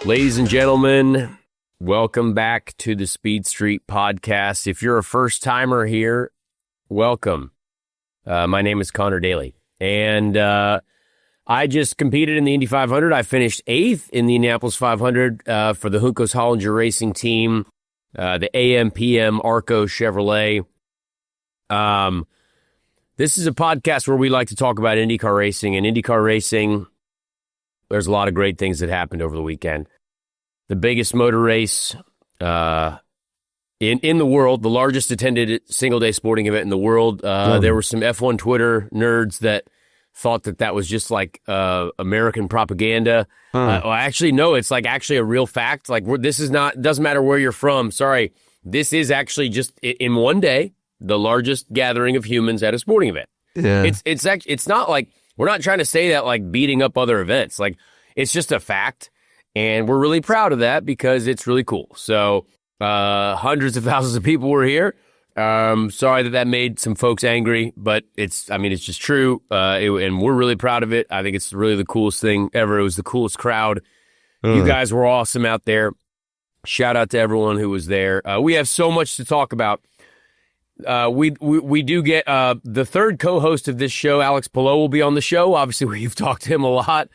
Ladies and gentlemen, welcome back to the Speed Street Podcast. If you're a first-timer here, welcome. My name is Connor Daly, and I just competed in the Indy 500. I finished 8th in the Indianapolis 500 for the Juncos Hollinger Racing Team, the AM/PM Arco Chevrolet. This is a podcast where we like to talk about IndyCar racing, and IndyCar racing, there's a lot of great things that happened over the weekend. The biggest motor race in the world, the largest attended single-day sporting event in the world. There were some F1 Twitter nerds that thought that was just like American propaganda. Well, actually, no, it's like actually a real fact. Like this is not, doesn't matter where you're from. Sorry, this is actually just in one day the largest gathering of humans at a sporting event. Yeah, it's not like we're not trying to say that like beating up other events. Like it's just a fact. And we're really proud of that because it's really cool. So hundreds of thousands of people were here. Sorry that made some folks angry, but it's just true. And we're really proud of it. I think it's really the coolest thing ever. It was the coolest crowd. You guys were awesome out there. Shout out to everyone who was there. We have so much to talk about. We do get the third co-host of this show, Alex Palou, will be on the show. Obviously, we've talked to him a lot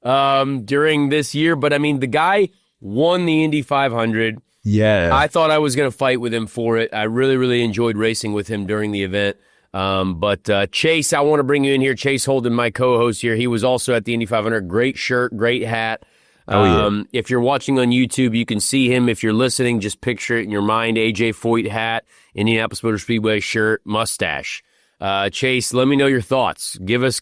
during this year, but I mean, the guy won the Indy 500. Yeah. I thought I was going to fight with him for it. I really, really enjoyed racing with him during the event. But Chase, I want to bring you in here. Chase Holden, my co-host here. He was also at the Indy 500. Great shirt, great hat. If you're watching on YouTube, you can see him. If you're listening, just picture it in your mind. AJ Foyt hat, Indianapolis Motor Speedway shirt, mustache. Chase, let me know your thoughts. Give us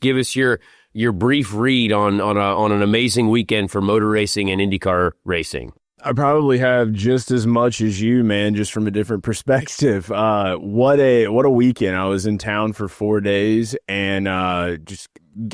your brief read on an amazing weekend for motor racing and IndyCar racing. I probably have just as much as you, man, just from a different perspective. What a weekend. I was in town for 4 days, and just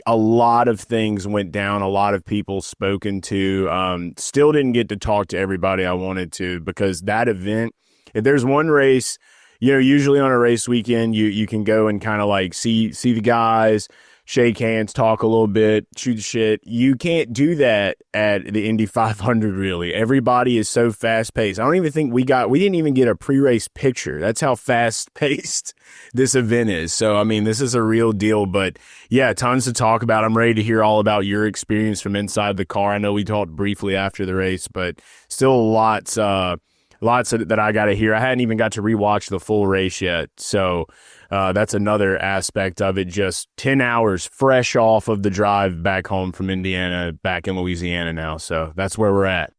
a lot of things went down, a lot of people spoken to. Still didn't get to talk to everybody I wanted to, because that event, if there's one race, usually on a race weekend, you can go and kind of like see the guys, shake hands, talk a little bit, shoot the shit. You can't do that at the Indy 500, really. Everybody is so fast-paced. I don't even think we didn't even get a pre-race picture. That's how fast-paced this event is. So, I mean, this is a real deal. But, yeah, tons to talk about. I'm ready to hear all about your experience from inside the car. I know we talked briefly after the race, but still lots that I got to hear. I hadn't even got to rewatch the full race yet. So, that's another aspect of it. Just 10 hours fresh off of the drive back home from Indiana, back in Louisiana now. So that's where we're at.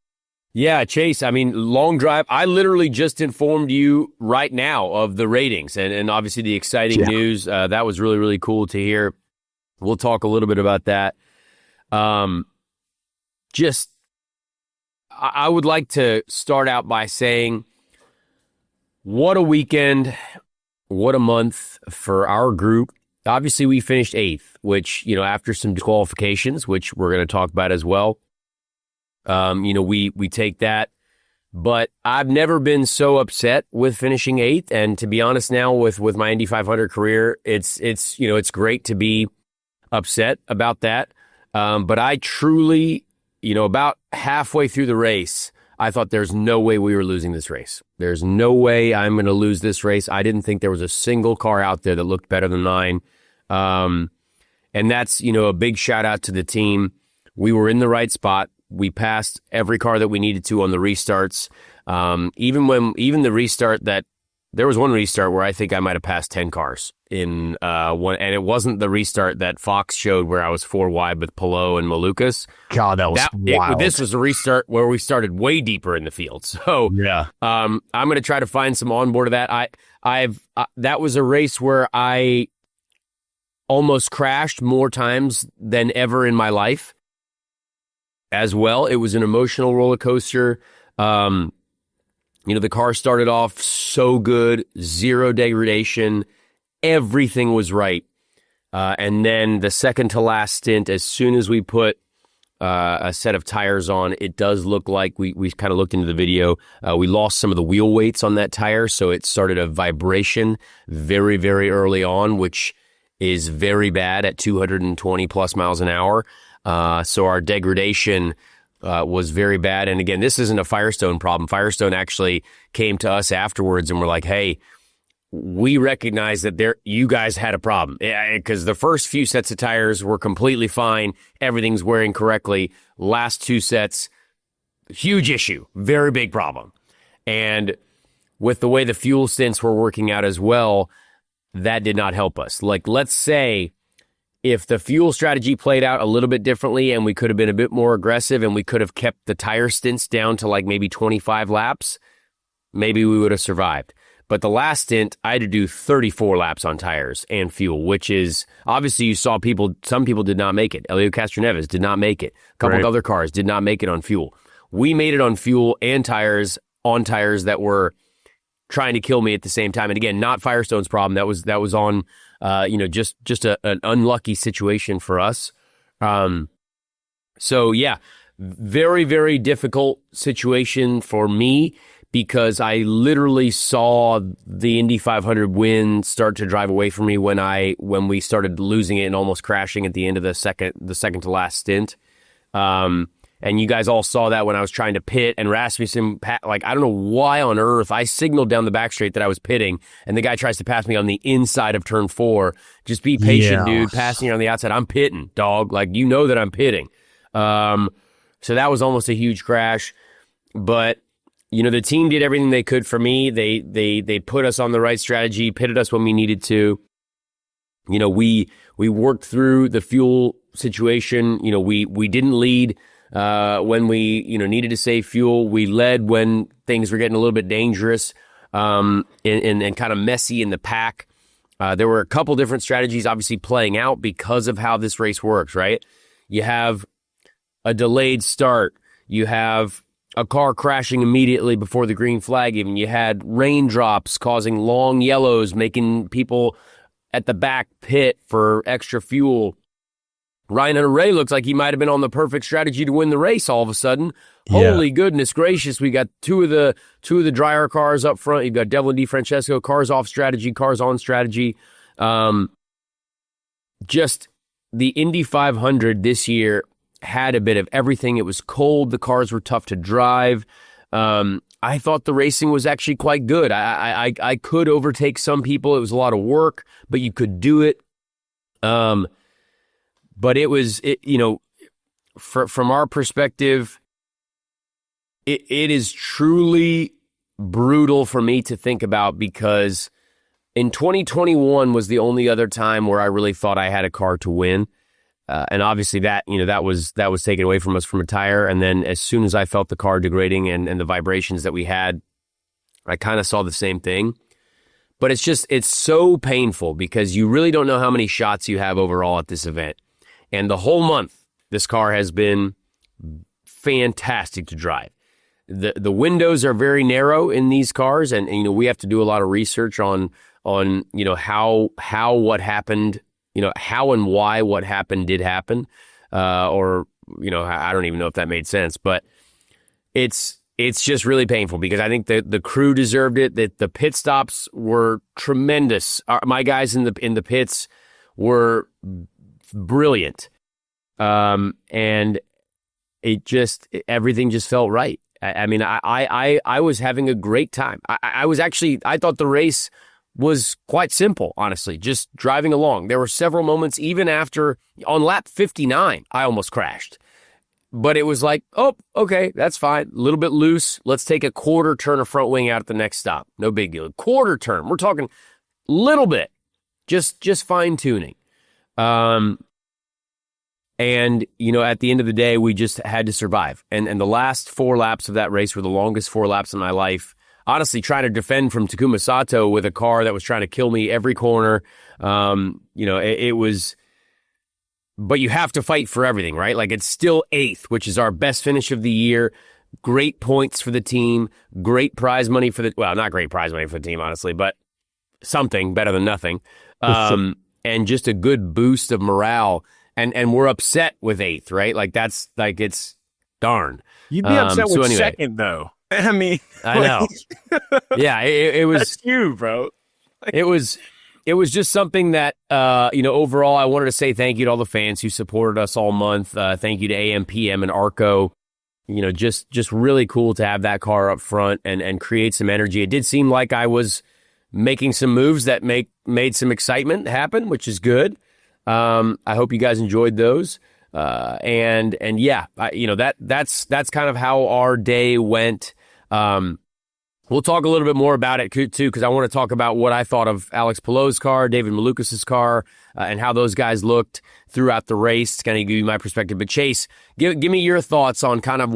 Yeah, Chase, I mean, long drive. I literally just informed you right now of the ratings and obviously the exciting news. That was really, really cool to hear. We'll talk a little bit about that. I would like to start out by saying, what a weekend. What a month for our group. Obviously, we finished 8th, which, after some disqualifications, which we're going to talk about as well. We take that. But I've never been so upset with finishing 8th. And to be honest now, with my Indy 500 career, it's great to be upset about that. But I truly, about halfway through the race, I thought there's no way we were losing this race. There's no way I'm going to lose this race. I didn't think there was a single car out there that looked better than mine. And that's, a big shout out to the team. We were in the right spot. We passed every car that we needed to on the restarts. Even the restart there was one restart where I think I might have passed 10 cars in one, and it wasn't the restart that Fox showed where I was 4 wide with Palou and Malukas. God, that was wild. This was a restart where we started way deeper in the field. So yeah, I'm going to try to find some onboard of that. That was a race where I almost crashed more times than ever in my life. As well, it was an emotional roller coaster. The car started off so good, zero degradation. Everything was right. And then the second to last stint, as soon as we put a set of tires on, it does look like we kind of looked into the video. We lost some of the wheel weights on that tire, so it started a vibration very, very early on, which is very bad at 220 plus miles an hour. So our degradation was very bad. And again, this isn't a Firestone problem. Firestone actually came to us afterwards and were like, hey, we recognize that you guys had a problem, because the first few sets of tires were completely fine. Everything's wearing correctly. Last 2 sets, huge issue, very big problem. And with the way the fuel stints were working out as well, that did not help us. Like, let's say if the fuel strategy played out a little bit differently and we could have been a bit more aggressive and we could have kept the tire stints down to like maybe 25 laps, maybe we would have survived. But the last stint, I had to do 34 laps on tires and fuel, which is, obviously you saw some people did not make it. Elio Castroneves did not make it. A couple of other cars did not make it on fuel. We made it on fuel and tires, on tires that were trying to kill me at the same time. And again, not Firestone's problem. That was on, just an unlucky situation for us. So yeah, very, very difficult situation for me, because I literally saw the Indy 500 win start to drive away from me when we started losing it and almost crashing at the end of the second to last stint. And you guys all saw that when I was trying to pit, and Rasmussen, like, I don't know why on earth I signaled down the back straight that I was pitting, and the guy tries to pass me on the inside of turn 4. Just be patient, dude. Passing on the outside. I'm pitting, dog. Like, you know that I'm pitting. So that was almost a huge crash. But the team did everything they could for me. They put us on the right strategy, pitted us when we needed to. We worked through the fuel situation. We didn't lead when we needed to save fuel. We led when things were getting a little bit dangerous and kind of messy in the pack. There were a couple different strategies obviously playing out because of how this race works, right? You have a delayed start. You have a car crashing immediately before the green flag even. You had raindrops causing long yellows, making people at the back pit for extra fuel. Ryan Hunter-Reay looks like he might have been on the perfect strategy to win the race all of a sudden. Yeah. Holy goodness gracious, we got two of the drier cars up front. You've got Devlin DiFrancesco, cars off strategy, cars on strategy. Just the Indy 500 this year had a bit of everything. It was cold. The cars were tough to drive. I thought the racing was actually quite good. I could overtake some people. It was a lot of work, but you could do it. But it was, from our perspective, it is truly brutal for me to think about, because in 2021 was the only other time where I really thought I had a car to win. And obviously that was taken away from us from a tire. And then as soon as I felt the car degrading and the vibrations that we had, I kind of saw the same thing. But it's so painful, because you really don't know how many shots you have overall at this event. And the whole month, this car has been fantastic to drive. The windows are very narrow in these cars, and we have to do a lot of research on how what happened, how and why what happened did happen, or I don't even know if that made sense, but it's just really painful, because I think the crew deserved it. That the pit stops were tremendous. My guys in the pits were brilliant, and everything just felt right. I mean, I was having a great time. I thought the race was quite simple, honestly, just driving along. There were several moments, even after, on lap 59, I almost crashed. But it was like, oh, okay, that's fine. A little bit loose. Let's take a quarter turn of front wing out at the next stop. No big deal. Quarter turn. We're talking little bit. Just fine tuning. And, at the end of the day, we just had to survive. And the last 4 laps of that race were the longest 4 laps of my life. Honestly, trying to defend from Takuma Sato with a car that was trying to kill me every corner. It was, but you have to fight for everything, right? Like, it's still 8th, which is our best finish of the year. Great points for the team. Great prize money not great prize money for the team, honestly, but something better than nothing. And just a good boost of morale. And we're upset with 8th, right? Like, that's like, it's darn. You'd be upset with second, though. I mean, I know. Yeah, it was. That's you, bro. It was just something that, overall, I wanted to say thank you to all the fans who supported us all month. Thank you to AM, PM, and ARCO. just really cool to have that car up front and create some energy. It did seem like I was making some moves that made some excitement happen, which is good. I hope you guys enjoyed those. And yeah, that's kind of how our day went. We'll talk a little bit more about it too, because I want to talk about what I thought of Alex Palou's car, David Malukas' car, and how those guys looked throughout the race. To kind of give you my perspective. But Chase, give me your thoughts on kind of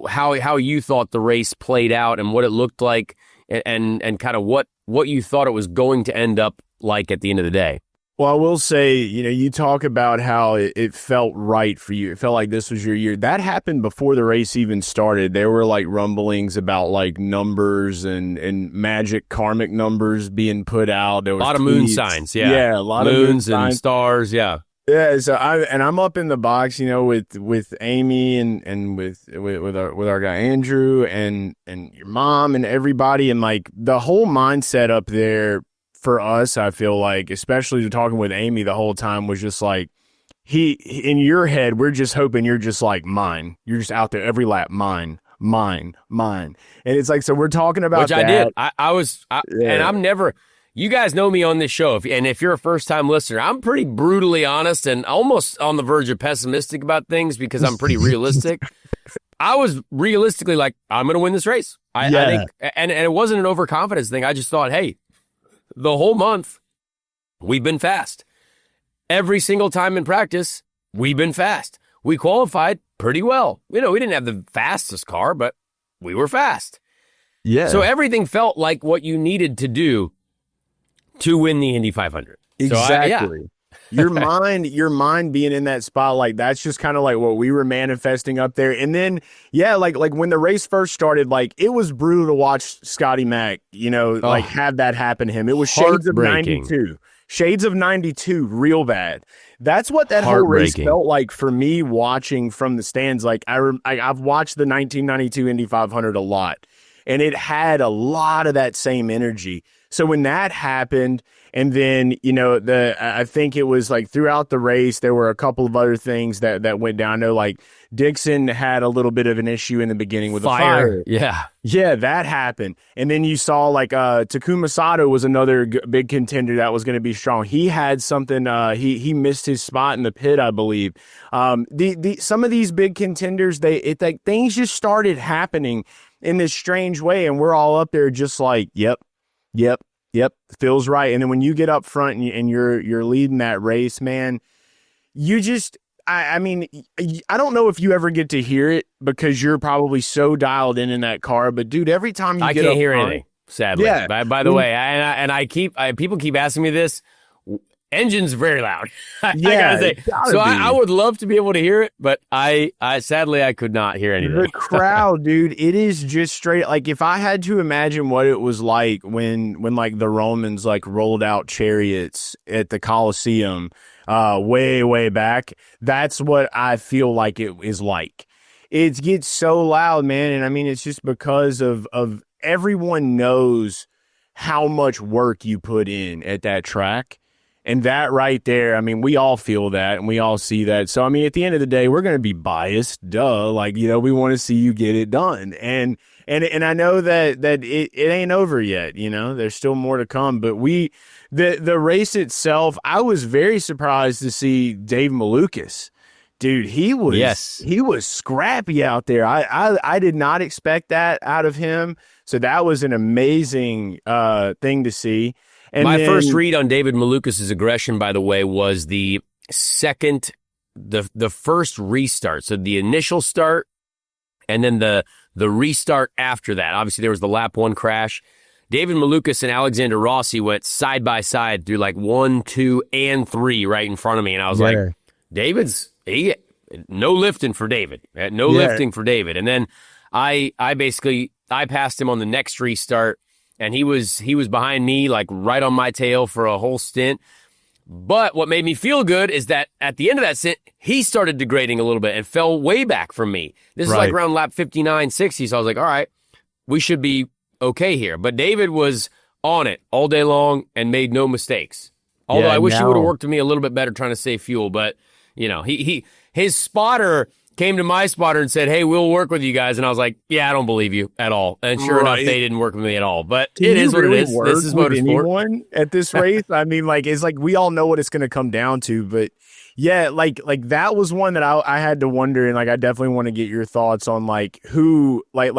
how you thought the race played out and what it looked like, and kind of what you thought it was going to end up like at the end of the day. Well, I will say, you talk about how it felt right for you. It felt like this was your year. That happened before the race even started. There were like rumblings about like numbers and magic karmic numbers being put out. There was a lot of moon signs. Yeah. Yeah. A lot moons of moon and signs. Stars. Yeah. Yeah. So I'm up in the box, with Amy and with our guy Andrew and your mom and everybody. And like the whole mindset up there, for us, I feel like, especially talking with Amy the whole time, was just like, in your head, we're just hoping you're just like mine. You're just out there every lap, mine. And it's like, so we're talking about that. Which I did. And I'm never, you guys know me on this show. If you're a first time listener, I'm pretty brutally honest and almost on the verge of pessimistic about things because I'm pretty realistic. I was realistically like, I'm going to win this race. I think, and it wasn't an overconfidence thing. I just thought, hey, the whole month, we've been fast. Every single time in practice, we've been fast. We qualified pretty well. We didn't have the fastest car, but we were fast. Yeah. So everything felt like what you needed to do to win the Indy 500. Exactly. So your mind being in that spot, like that's just kind of like what we were manifesting up there. And then, yeah, like when the race first started, like it was brutal to watch Scotty Mack, like have that happen to him. It was shades of 92. Shades of 92, real bad. That's what that whole race felt like for me watching from the stands. Like I've watched the 1992 Indy 500 a lot, and it had a lot of that same energy. So when that happened, and then, I think it was like throughout the race, there were a couple of other things that went down. I know like Dixon had a little bit of an issue in the beginning with the fire. Yeah. Yeah, that happened. And then you saw like Takuma Sato was another big contender that was going to be strong. He had something, he missed his spot in the pit, I believe. Some of these big contenders, like things just started happening in this strange way. And we're all up there just like, yep, feels right. And then when you get up front and you're leading that race, man, you just, I mean, I don't know if you ever get to hear it because you're probably so dialed in that car, but dude, every time you I get can't up hear front, anything, sadly. Yeah. By the way, people keep asking me this. Engine's very loud. I gotta say. So I would love to be able to hear it, but I sadly I could not hear anything. The crowd, dude, it is just straight. Like if I had to imagine what it was like when like the Romans like rolled out chariots at the Colosseum, way back, that's what I feel like it is like. It gets so loud, man, and I mean it's just because of everyone knows how much work you put in at that track. And that right there, I mean, we all feel that and we all see that. So, I mean, at the end of the day, we're going to be biased. Duh. Like, we want to see you get it done. And I know that it ain't over yet. There's still more to come. But the race itself, I was very surprised to see Dave Malukas. Dude, he was scrappy out there. I did not expect that out of him. So that was an amazing thing to see. And my first read on David Malukas' aggression, by the way, was the first restart. So the initial start and then the restart after that. Obviously, there was the lap one crash. David Malukas and Alexander Rossi went side by side through like 1, 2, and 3 right in front of me. And I was like, no lifting for David. Lifting for David. And then I passed him on the next restart. And he was behind me, like right on my tail for a whole stint. But what made me feel good is that at the end of that stint, he started degrading a little bit and fell way back from me. This is like around lap 59, 60. So I was like, all right, we should be okay here. But David was on it all day long and made no mistakes. Although I wish he would have worked with me a little bit better trying to save fuel. But, his spotter came to my spotter and said, "Hey, we'll work with you guys." And I was like, "Yeah, I don't believe you at all." And sure enough, they didn't work with me at all. But it is what it is. This is motorsport. Anyone at this race? I mean, like, it's like we all know what it's going to come down to. But yeah, like that was one that I had to wonder, and like I definitely want to get your thoughts on like who, like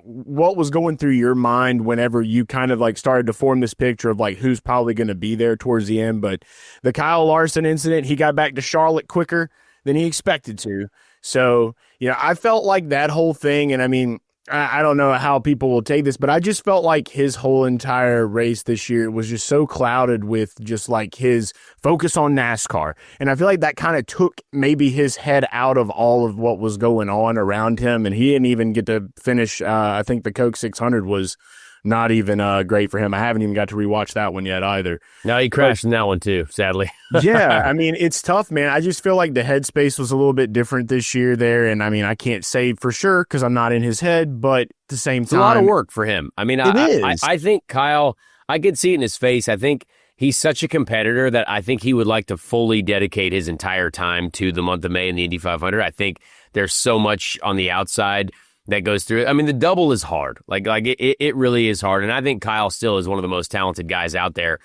what was going through your mind whenever you kind of like started to form this picture of like who's probably going to be there towards the end. But the Kyle Larson incident, he got back to Charlotte quicker than he expected to. So, you know, I felt like that whole thing, and I mean, I don't know how people will take this, but I just felt like his whole entire race this year was just so clouded with just like his focus on NASCAR. And I feel like that kind of took maybe his head out of all of what was going on around him. And he didn't even get to finish. I think the Coke 600 was not even great for him. I haven't even got to rewatch that one yet either. No, he crashed in that one too, sadly. Yeah, I mean, it's tough, man. I just feel like the headspace was a little bit different this year there. And I mean, I can't say for sure because I'm not in his head, but at the same time, it's a lot of work for him. I mean, is. I think Kyle, I could see it in his face. I think he's such a competitor that I think he would like to fully dedicate his entire time to the month of May in the Indy 500. I think there's so much on the outside that goes through it. I mean, the double is hard. Like it really is hard. And I think Kyle still is one of the most talented guys out there.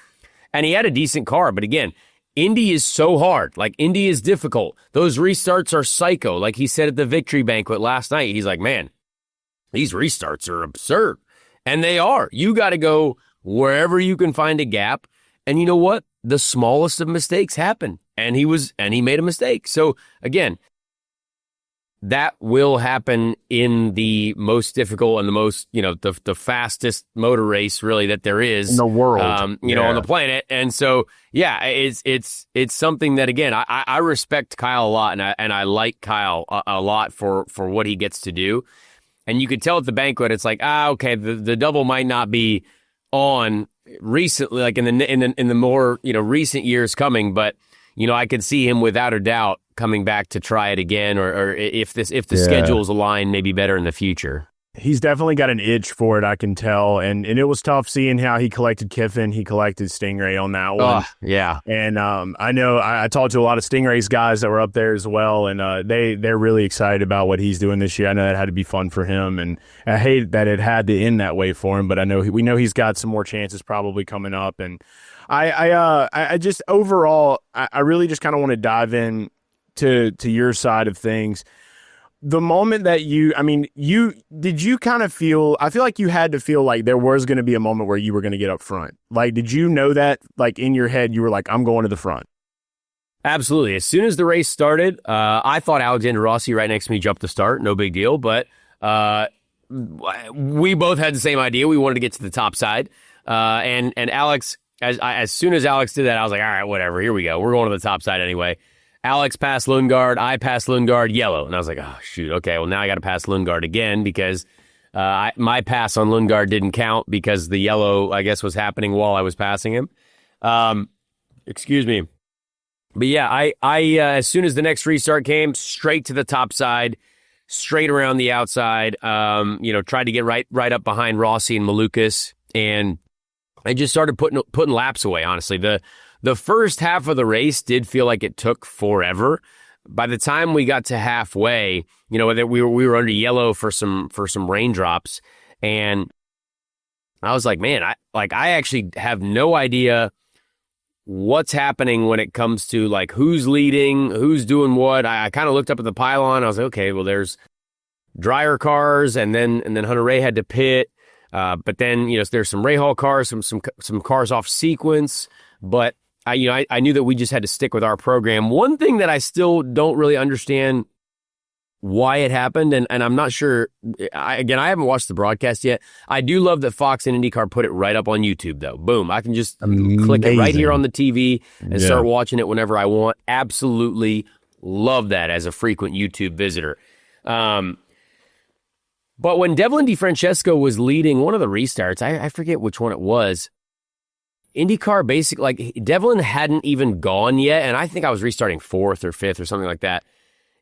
And he had a decent car. But again, Indy is so hard. Like, Indy is difficult. Those restarts are psycho. Like he said at the victory banquet last night, he's like, man, these restarts are absurd. And they are. You got to go wherever you can find a gap. And you know what? The smallest of mistakes happen. And he made a mistake. So again, that will happen in the most difficult and the most, you know, the fastest motor race really that there is in the world, you know, on the planet. And so, yeah, it's something that, again, I respect Kyle a lot, and I like Kyle a lot for what he gets to do. And you could tell at the banquet, it's like, okay, the double might not be on recently, like in the more, you know, recent years coming, but you know, I could see him without a doubt coming back to try it again, or if the schedules align, maybe better in the future. He's definitely got an itch for it, I can tell. And it was tough seeing how he collected Kiffin. He collected Stingray on that one. Yeah. And I know I talked to a lot of Stingray's guys that were up there as well, and they're really excited about what he's doing this year. I know that had to be fun for him, and I hate that it had to end that way for him, but I know we know he's got some more chances probably coming up. And I just overall, I really just kind of want to dive in to your side of things. The moment that you kind of feel, I feel like you had to feel like there was going to be a moment where you were going to get up front. Like, did you know that, like, in your head, you were like, I'm going to the front? Absolutely. As soon as the race started, I thought Alexander Rossi right next to me jumped the start. No big deal. But we both had the same idea. We wanted to get to the top side. And Alex, as soon as Alex did that, I was like, all right, whatever. Here we go. We're going to the top side anyway. Alex passed Lundgaard. I passed Lundgaard, yellow. And I was like, oh, shoot. Okay, well, now I got to pass Lundgaard again because my pass on Lundgaard didn't count because the yellow, I guess, was happening while I was passing him. Excuse me. But yeah, I as soon as the next restart came, straight to the top side, straight around the outside, tried to get right up behind Rossi and Malukas. And I just started putting laps away, honestly. The first half of the race did feel like it took forever. By the time we got to halfway, we were under yellow for some raindrops, and I was like, man, I actually have no idea what's happening when it comes to like who's leading, who's doing what. I kind of looked up at the pylon. I was like, okay, well, there's Dreyer cars, and then Hunter Ray had to pit, but then there's some Rahal cars, some cars off sequence, but. I knew that we just had to stick with our program. One thing that I still don't really understand why it happened, and I'm not sure, I haven't watched the broadcast yet. I do love that Fox and IndyCar put it right up on YouTube, though. Boom. I can just click it right here on the TV and start watching it whenever I want. Absolutely love that as a frequent YouTube visitor. But when Devlin DeFrancesco was leading one of the restarts, I forget which one it was, IndyCar basically, like, Devlin hadn't even gone yet, and I think I was restarting 4th or 5th or something like that.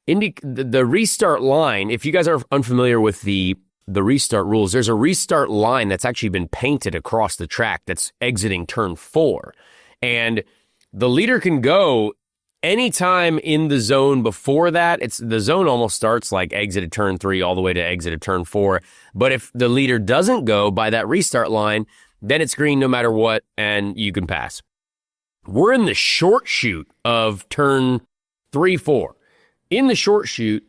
The restart line, if you guys are unfamiliar with the restart rules, there's a restart line that's actually been painted across the track that's exiting turn 4. And the leader can go anytime in the zone before that, the zone almost starts like exit at turn 3 all the way to exit at turn 4. But if the leader doesn't go by that restart line, then it's green no matter what, and you can pass. We're in the short shoot of turn 3, 4. In the short shoot,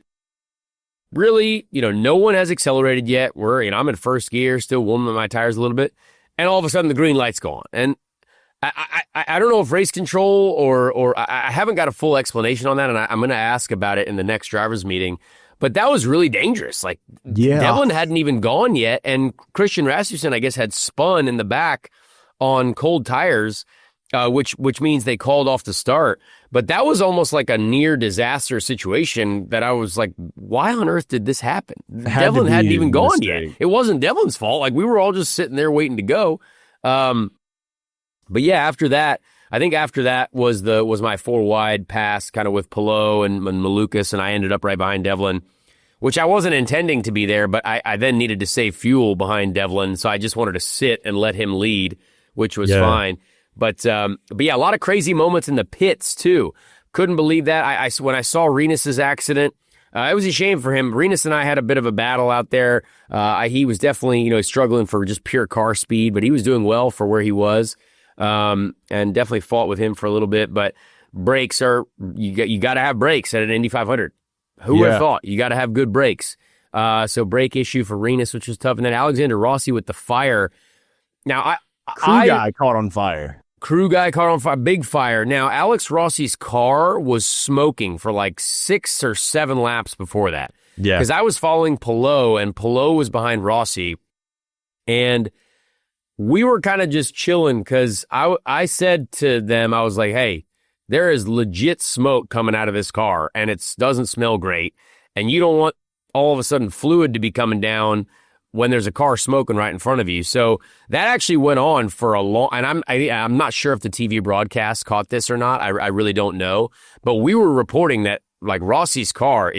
really, no one has accelerated yet. I'm in first gear, still warming my tires a little bit, and all of a sudden the green light's gone. And I don't know if race control or I haven't got a full explanation on that, and I'm going to ask about it in the next driver's meeting. But that was really dangerous. Like, Devlin hadn't even gone yet, and Christian Rasmussen, I guess, had spun in the back on cold tires, which means they called off the start. But that was almost like a near disaster situation that I was like, why on earth did this happen? Devlin hadn't even gone yet. It wasn't Devlin's fault. Like, we were all just sitting there waiting to go. But yeah, after that was my 4 wide pass kind of with Palou and Malukas, and I ended up right behind Devlin, which I wasn't intending to be there, but I then needed to save fuel behind Devlin, so I just wanted to sit and let him lead, which was fine. But yeah, a lot of crazy moments in the pits too. Couldn't believe that. When I saw Renus's accident, it was a shame for him. Renus and I had a bit of a battle out there. He was definitely struggling for just pure car speed, but he was doing well for where he was. And definitely fought with him for a little bit, but brakes you got to have brakes at an Indy 500. Who would have thought? You got to have good brakes. So brake issue for Renus, which was tough. And then Alexander Rossi with the fire. Now, Crew guy caught on fire. Big fire. Now, Alex Rossi's car was smoking for like 6 or 7 laps before that. Yeah. Because I was following Palou, and Palou was behind Rossi. And we were kind of just chilling because I said to them, I was like, hey, there is legit smoke coming out of this car, and it doesn't smell great. And you don't want all of a sudden fluid to be coming down when there's a car smoking right in front of you. So that actually went on for a long, and I'm not sure if the TV broadcast caught this or not. I really don't know. But we were reporting that like Rossi's car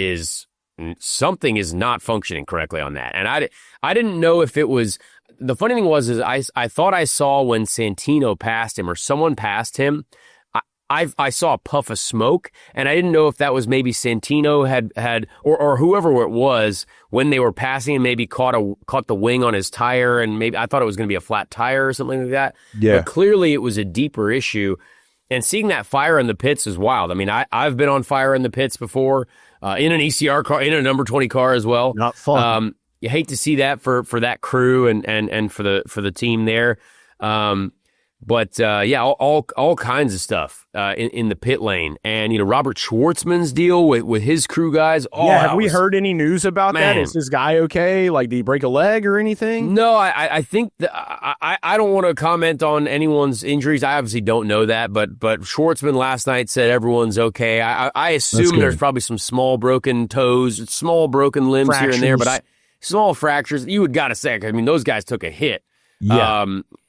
something is not functioning correctly on that. And I didn't know if it was. The funny thing was I thought I saw when Santino passed him or someone passed him, I saw a puff of smoke, and I didn't know if that was maybe Santino had or whoever it was when they were passing him, maybe caught the wing on his tire, and maybe I thought it was going to be a flat tire or something like that. Yeah. But clearly it was a deeper issue, and seeing that fire in the pits is wild. I mean, I've been on fire in the pits before, in an ECR car, in a number 20 car as well. Not fun. You hate to see that for that crew and for the team there. But yeah, all kinds of stuff in the pit lane. And Robert Schwartzman's deal with his crew guys. Have we heard any news about that? Is this guy okay? Like, did he break a leg or anything? No, I think I don't want to comment on anyone's injuries. I obviously don't know that, but Schwartzman last night said everyone's okay. I assume there's probably some small broken toes, small broken limbs Fractures. Here and there, but small fractures. You would gotta say, I mean, those guys took a hit. Yeah.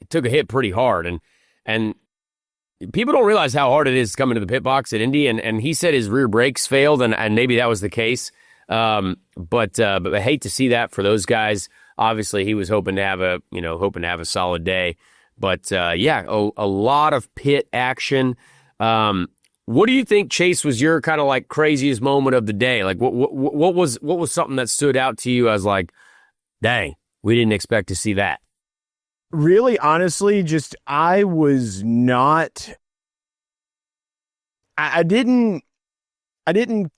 Took a hit pretty hard, and people don't realize how hard it is coming to the pit box at Indy. And he said his rear brakes failed, and maybe that was the case. But I hate to see that for those guys. Obviously, he was hoping to have a solid day. But yeah, a lot of pit action. What do you think, Chase, was your kind of like craziest moment of the day? Like, what was something that stood out to you as like, dang, we didn't expect to see that? Really, honestly, just I was not. I didn't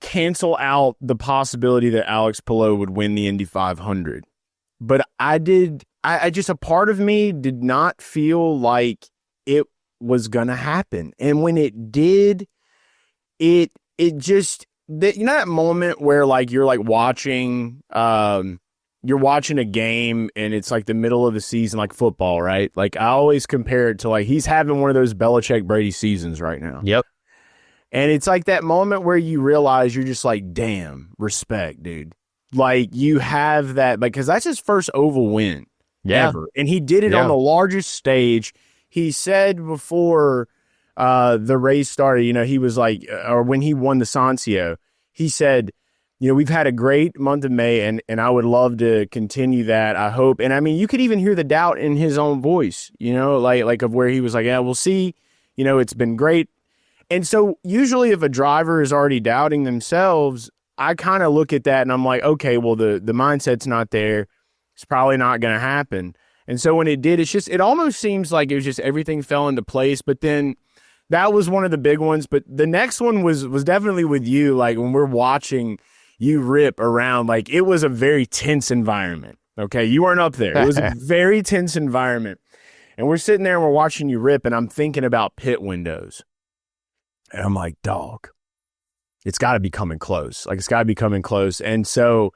cancel out the possibility that Alex Palou would win the Indy 500, but I did. I just, a part of me did not feel like it was gonna happen, and when it did, it just that moment where like you're like watching you're watching a game and it's like the middle of the season, like football, right? Like I always compare it to like he's having one of those Belichick Brady seasons right now. Yep. And it's like that moment where you realize you're just like, damn, respect, dude. Like you have that, because that's his first oval win ever. And he did it on the largest stage. He said before the race started, he was like, or when he won the Sancio, he said, we've had a great month of May, and I would love to continue that, I hope. And I mean, you could even hear the doubt in his own voice, like of where he was like, yeah, we'll see. It's been great. And so usually if a driver is already doubting themselves, I kind of look at that and I'm like, okay, well, the mindset's not there. It's probably not going to happen. And so when it did, it almost seems like it was just everything fell into place. But then that was one of the big ones. But the next one was definitely with you. Like when we're watching you rip around, like it was a very tense environment. Okay. You weren't up there. It was a very tense environment. And we're sitting there and we're watching you rip, and I'm thinking about pit windows. And I'm like, dog, it's got to be coming close. Like, it's got to be coming close. And so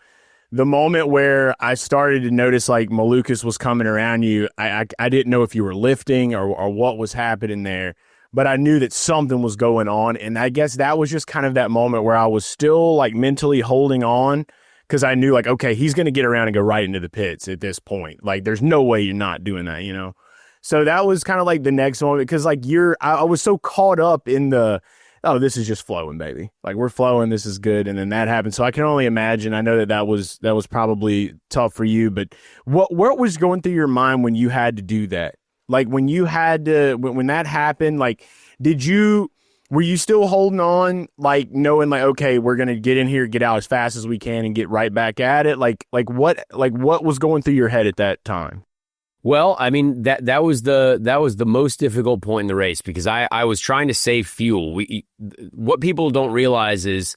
the moment where I started to notice, like, Malukas was coming around you, I didn't know if you were lifting or what was happening there, but I knew that something was going on. And I guess that was just kind of that moment where I was still, like, mentally holding on, because I knew, like, okay, he's going to get around and go right into the pits at this point. Like, there's no way you're not doing that, you know? So that was kind of like the next moment, because like I was so caught up in oh, this is just flowing, baby. Like, we're flowing, this is good. And then that happened. So I can only imagine. I know that was probably tough for you, but what was going through your mind when you had to do that? Like when you had to, when that happened, like, were you still holding on, like knowing like, okay, we're going to get in here, get out as fast as we can and get right back at it? Like what was going through your head at that time? Well, I mean, that was the most difficult point in the race, because I was trying to save fuel. What people don't realize is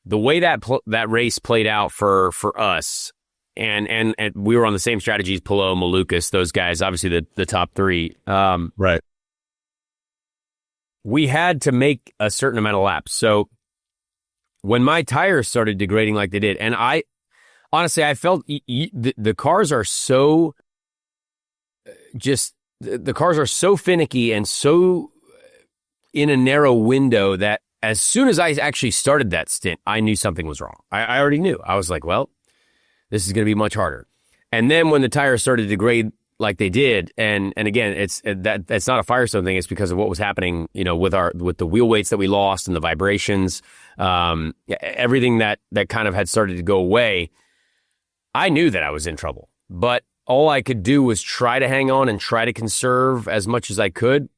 the way that race played out for us, and we were on the same strategy as Palou, Malukas, those guys, obviously the top three. Right. We had to make a certain amount of laps. So when my tires started degrading like they did, and I honestly felt the cars are so. The cars are so finicky and so in a narrow window that as soon as I actually started that stint, I knew something was wrong. I already knew. I was like, well, this is going to be much harder. And then when the tires started to degrade like they did, and again, that's not a Firestone thing. It's because of what was happening, you know, with the wheel weights that we lost and the vibrations, everything that kind of had started to go away. I knew that I was in trouble, but all I could do was try to hang on and try to conserve as much as I could.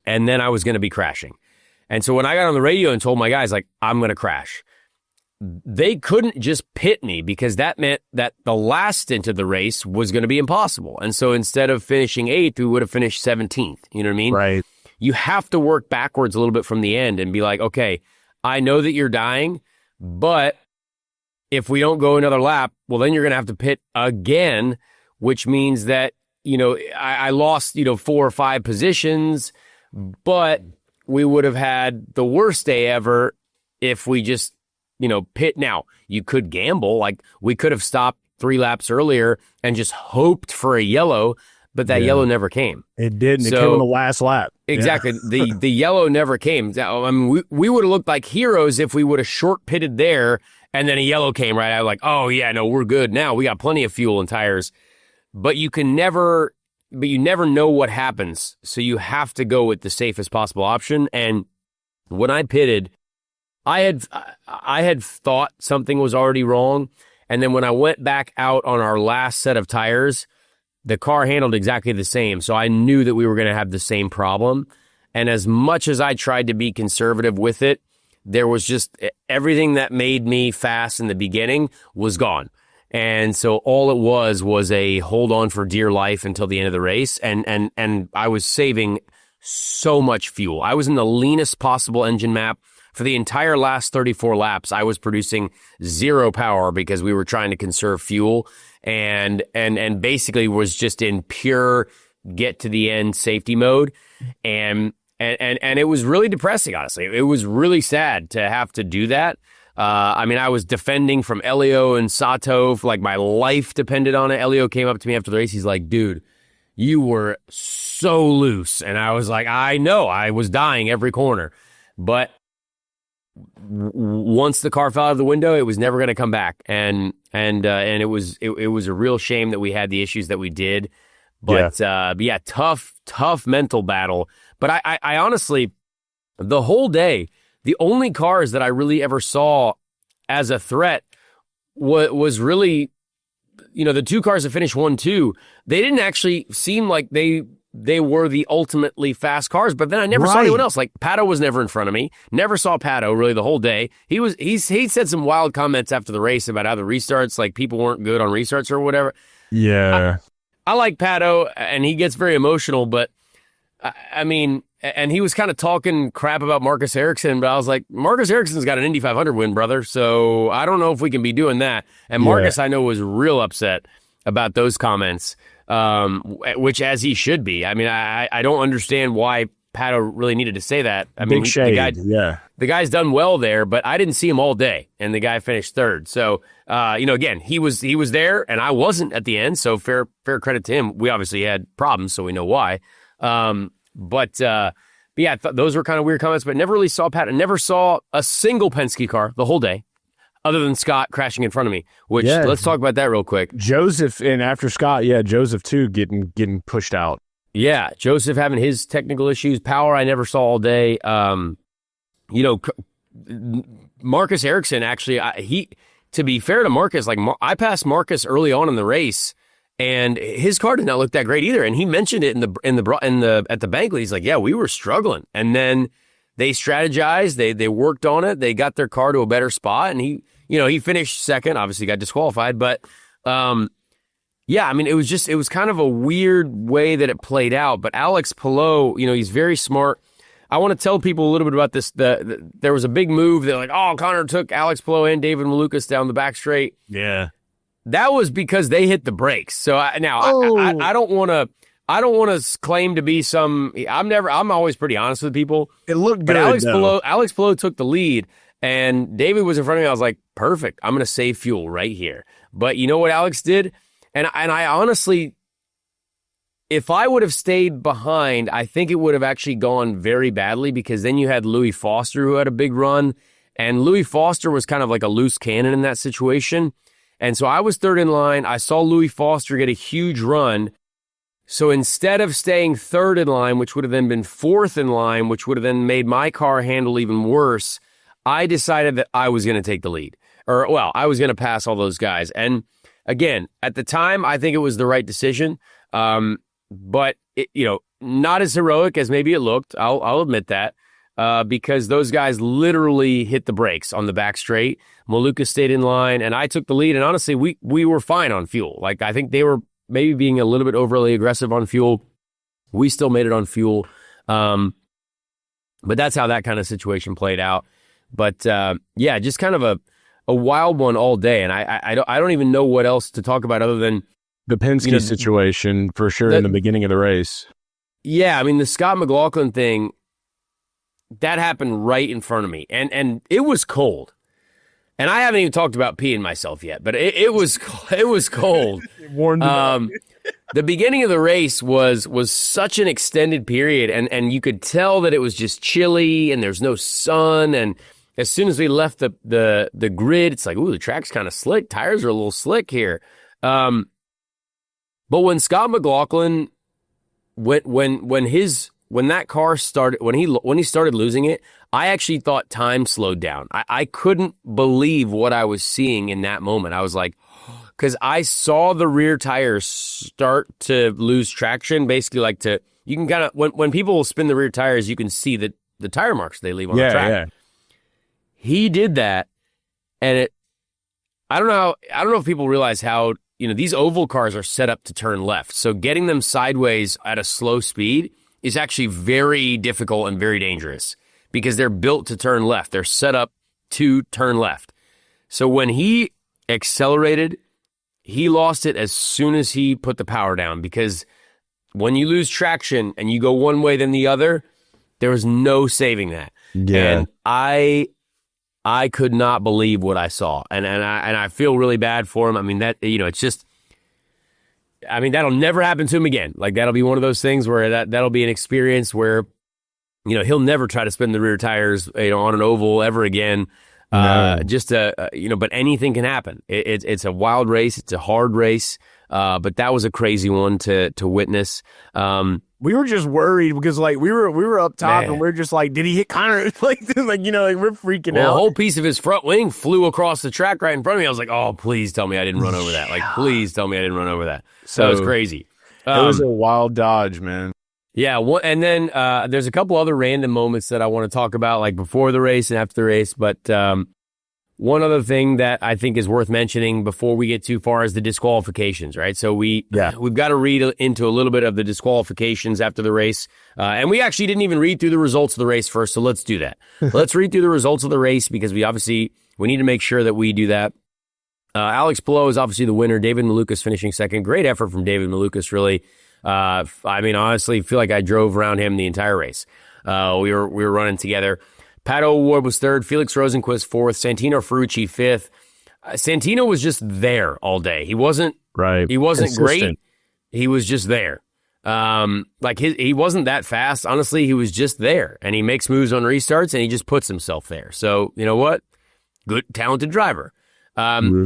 And then I was going to be crashing. And so when I got on the radio and told my guys, like, I'm going to crash, they couldn't just pit me, because that meant that the last stint of the race was going to be impossible. And so instead of finishing 8th, we would have finished 17th. You know what I mean? Right. You have to work backwards a little bit from the end and be like, okay, I know that you're dying, but if we don't go another lap, well, then you're going to have to pit again, which means that, you know, I lost, 4 or 5 positions, but we would have had the worst day ever if we just, pit. Now, you could gamble. Like, we could have stopped 3 laps earlier and just hoped for a yellow, but that yellow never came. It didn't. It came on the last lap. Exactly. Yeah. The yellow never came. I mean, we would have looked like heroes if we would have short pitted there and then a yellow came right out. Like, oh, yeah, no, we're good now. We got plenty of fuel and tires. But you never know what happens. So you have to go with the safest possible option. And when I pitted, I had thought something was already wrong. And then when I went back out on our last set of tires, the car handled exactly the same. So I knew that we were going to have the same problem. And as much as I tried to be conservative with it, there was just everything that made me fast in the beginning was gone. And so all it was a hold on for dear life until the end of the race. And I was saving so much fuel. I was in the leanest possible engine map. For the entire last 34 laps, I was producing 0 power because we were trying to conserve fuel and basically was just in pure get to the end safety mode. And it was really depressing, honestly. It was really sad to have to do that. I mean, I was defending from Elio and Sato, like my life depended on it. Elio came up to me after the race. He's like, dude, you were so loose. And I was like, I know, I was dying every corner. But once the car fell out of the window, it was never going to come back. And it was a real shame that we had the issues that we did. But yeah, tough mental battle. But I honestly, the whole day, the only cars that I really ever saw as a threat was really, the 2 cars that finished 1-2. They didn't actually seem like they they were the ultimately fast cars. But then I never saw anyone else. Like Pato was never in front of me. Never saw Pato really the whole day. He said some wild comments after the race about how the restarts, like people weren't good on restarts or whatever. Yeah. I like Pato, and he gets very emotional, but I mean, and he was kind of talking crap about Marcus Ericsson, but I was like, Marcus Ericsson's got an Indy 500 win, brother, so I don't know if we can be doing that. And Marcus, I know, was real upset about those comments, which as he should be. I mean, I don't understand why Pato really needed to say that. I mean, big shade, the guy's done well there, but I didn't see him all day, and the guy finished third. So, again, he was there, and I wasn't at the end. So fair credit to him. We obviously had problems, so we know why. But yeah, I thought those were kind of weird comments. But never really saw Pato. Never saw a single Penske car the whole day, other than Scott crashing in front of me. Which let's talk about that real quick. Joseph, and after Scott, Joseph too getting pushed out. Yeah, Joseph having his technical issues. Power I never saw all day. Marcus Ericsson actually, to be fair to Marcus, like I passed Marcus early on in the race, and his car did not look that great either. And he mentioned it at the banquet. He's like, yeah, we were struggling, and then they strategized. They worked on it. They got their car to a better spot, and he finished second. Obviously, got disqualified, but. Yeah, I mean, it was kind of a weird way that it played out. But Alex Palou, he's very smart. I want to tell people a little bit about this. There was a big move. They're like, oh, Connor took Alex Palou and David Malukas down the back straight. Yeah, that was because they hit the brakes. So I don't want to claim to be some. I'm always pretty honest with people. It looked good. But Alex Palou took the lead, and David was in front of me. I was like, perfect. I'm going to save fuel right here. But you know what Alex did? And I honestly, if I would have stayed behind, I think it would have actually gone very badly, because then you had Louis Foster, who had a big run, and Louis Foster was kind of like a loose cannon in that situation. And so I was third in line. I saw Louis Foster get a huge run. So instead of staying third in line, which would have then been fourth in line, which would have then made my car handle even worse, I decided that I was going to take the lead. I was going to pass all those guys. And again, at the time, I think it was the right decision, but not as heroic as maybe it looked. I'll admit that, because those guys literally hit the brakes on the back straight. Malukas stayed in line, and I took the lead. And honestly, we were fine on fuel. Like, I think they were maybe being a little bit overly aggressive on fuel. We still made it on fuel, but that's how that kind of situation played out. But just kind of a wild one all day, and I don't even know what else to talk about other than the Penske situation for sure in the beginning of the race. Yeah, I mean, the Scott McLaughlin thing, that happened right in front of me, and it was cold. And I haven't even talked about peeing myself yet, but it was cold. The beginning of the race was such an extended period, and you could tell that it was just chilly, and there's no sun, and as soon as we left the grid, it's like, ooh, the track's kind of slick. Tires are a little slick here. But when Scott McLaughlin, when that car started, when he started losing it, I actually thought time slowed down. I couldn't believe what I was seeing in that moment. I was like, because I saw the rear tires start to lose traction, basically you can kind of, when people spin the rear tires, you can see the tire marks they leave on the track. Yeah. He did that, and I don't know if people realize how, these oval cars are set up to turn left. So getting them sideways at a slow speed is actually very difficult and very dangerous, because they're built to turn left. They're set up to turn left. So when he accelerated, he lost it as soon as he put the power down, because when you lose traction and you go one way then the other, there was no saving that. Yeah. And I could not believe what I saw, and I feel really bad for him. I mean, that, it's just, I mean, that'll never happen to him again. Like, that'll be one of those things where that'll be an experience where, he'll never try to spin the rear tires, on an oval ever again. No. But anything can happen. It's a wild race. It's a hard race. But that was a crazy one to witness. We were just worried because, we were up top, and we're just like, did he hit Connor? We're freaking out. A whole piece of his front wing flew across the track right in front of me. I was like, oh, please tell me I didn't run over that. Please tell me I didn't run over that. So that was crazy. It was a wild dodge, man. Yeah, and then there's a couple other random moments that I want to talk about, like before the race and after the race. But one other thing that I think is worth mentioning before we get too far is the disqualifications, right? So we've got to read into a little bit of the disqualifications after the race. And we actually didn't even read through the results of the race first, so let's do that. Let's read through the results of the race because we need to make sure that we do that. Alex Palou is obviously the winner. David Malukas finishing second. Great effort from David Malukas, really. Honestly, feel like I drove around him the entire race. We were running together. Pato O'Ward was third. Felix Rosenquist fourth. Santino Ferrucci fifth. Santino was just there all day. He wasn't consistent. Great. He was just there. He wasn't that fast. Honestly, he was just there, and he makes moves on restarts, and he just puts himself there. So you know what? Good, talented driver.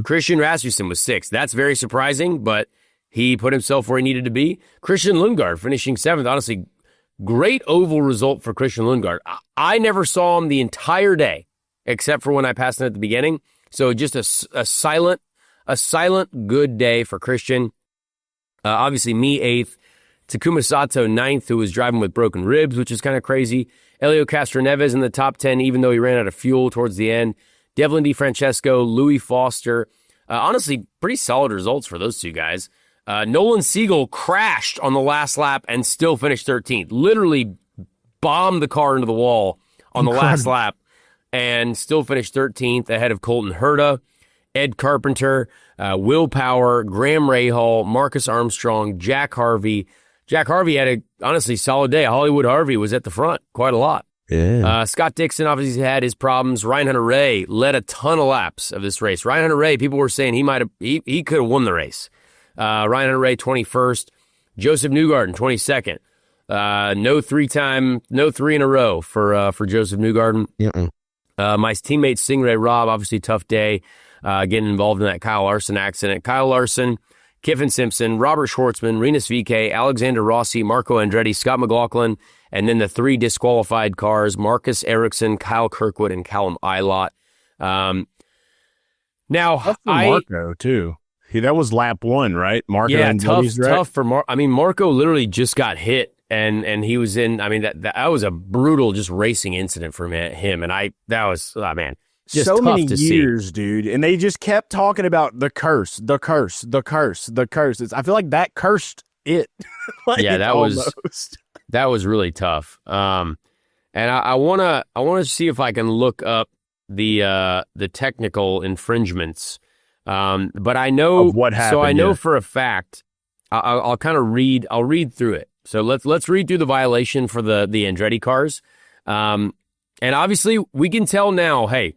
Christian Rasmussen was sixth. That's very surprising, but he put himself where he needed to be. Christian Lundgaard finishing seventh. Honestly, great oval result for Christian Lundgaard. I never saw him the entire day, except for when I passed him at the beginning. So just a silent good day for Christian. Obviously, me eighth. Takuma Sato ninth, who was driving with broken ribs, which is kind of crazy. Elio Castroneves in the top 10, even though he ran out of fuel towards the end. Devlin DeFrancesco, Louis Foster. Honestly, pretty solid results for those two guys. Nolan Siegel crashed on the last lap and still finished 13th. Literally bombed the car into the wall on the last lap and still finished 13th ahead of Colton Herta, Ed Carpenter, Will Power, Graham Rahal, Marcus Armstrong, Jack Harvey. Jack Harvey had a honestly solid day. Hollywood Harvey was at the front quite a lot. Yeah. Scott Dixon obviously had his problems. Ryan Hunter-Reay led a ton of laps of this race. Ryan Hunter-Reay, people were saying he could have won the race. Ryan Hunter-Reay 21st, Joseph Newgarden 22nd. No three in a row for Joseph Newgarden. My teammate Stingray Robb, obviously tough day, getting involved in that Kyle Larson accident. Kyle Larson, Kiffin Simpson, Robert Schwartzman, Rinus VeeKay, Alexander Rossi, Marco Andretti, Scott McLaughlin, and then the three disqualified cars, Marcus Ericsson, Kyle Kirkwood, and Callum Ilott. Marco, too. That was lap one, right? Marco and tough for Marco. Marco literally just got hit, and he was in. That was a brutal just racing incident for him, and that was just so tough many to years, see. Dude, and they just kept talking about the curse. I feel like that cursed it. That was really tough. And I wanna see if I can look up the technical infringements. But I know of what happened. So I know for a fact. I'll kind of read. I'll read through it. So let's read through the violation for the Andretti cars. And obviously we can tell now. Hey,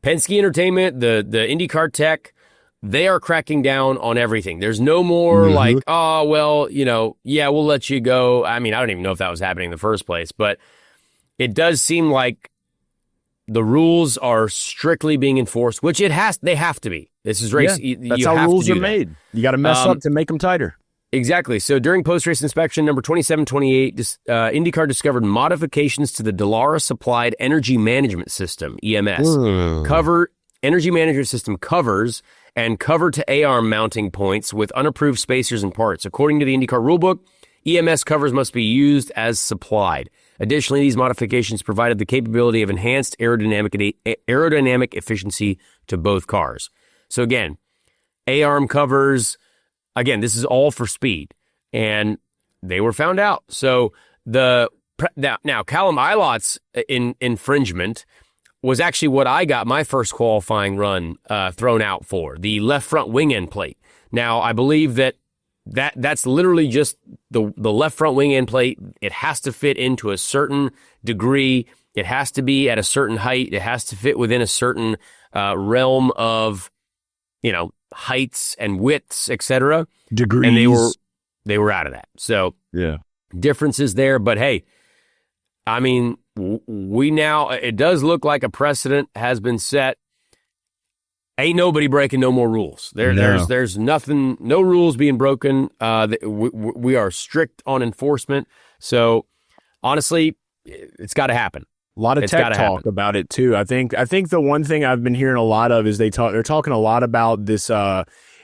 Penske Entertainment, the IndyCar tech, they are cracking down on everything. There's no more we'll let you go. I don't even know if that was happening in the first place, but it does seem like the rules are strictly being enforced, which they have to be. This is race. Yeah, that's how rules are made. You got to mess up to make them tighter. Exactly. So during post-race inspection number 2728, IndyCar discovered modifications to the Dallara Supplied Energy Management System, EMS. Energy Management System covers and cover to ARM mounting points with unapproved spacers and parts. According to the IndyCar rulebook, EMS covers must be used as supplied. Additionally, these modifications provided the capability of enhanced aerodynamic efficiency to both cars. So again, ARM covers, again, this is all for speed, and they were found out. So now Callum Ilott's infringement was actually what I got my first qualifying run thrown out for, the left front wing end plate. Now, I believe that's literally just the left front wing end plate. It has to fit into a certain degree. It has to be at a certain height. It has to fit within a certain realm of, heights and widths, etc. Degrees. And they were out of that. So yeah, differences there. But hey, it does look like a precedent has been set. Ain't nobody breaking no more rules. There's nothing, no rules being broken. We are strict on enforcement. So honestly, it's got to happen. A lot of tech talk about it too. I think the one thing I've been hearing a lot of is they're talking a lot about this.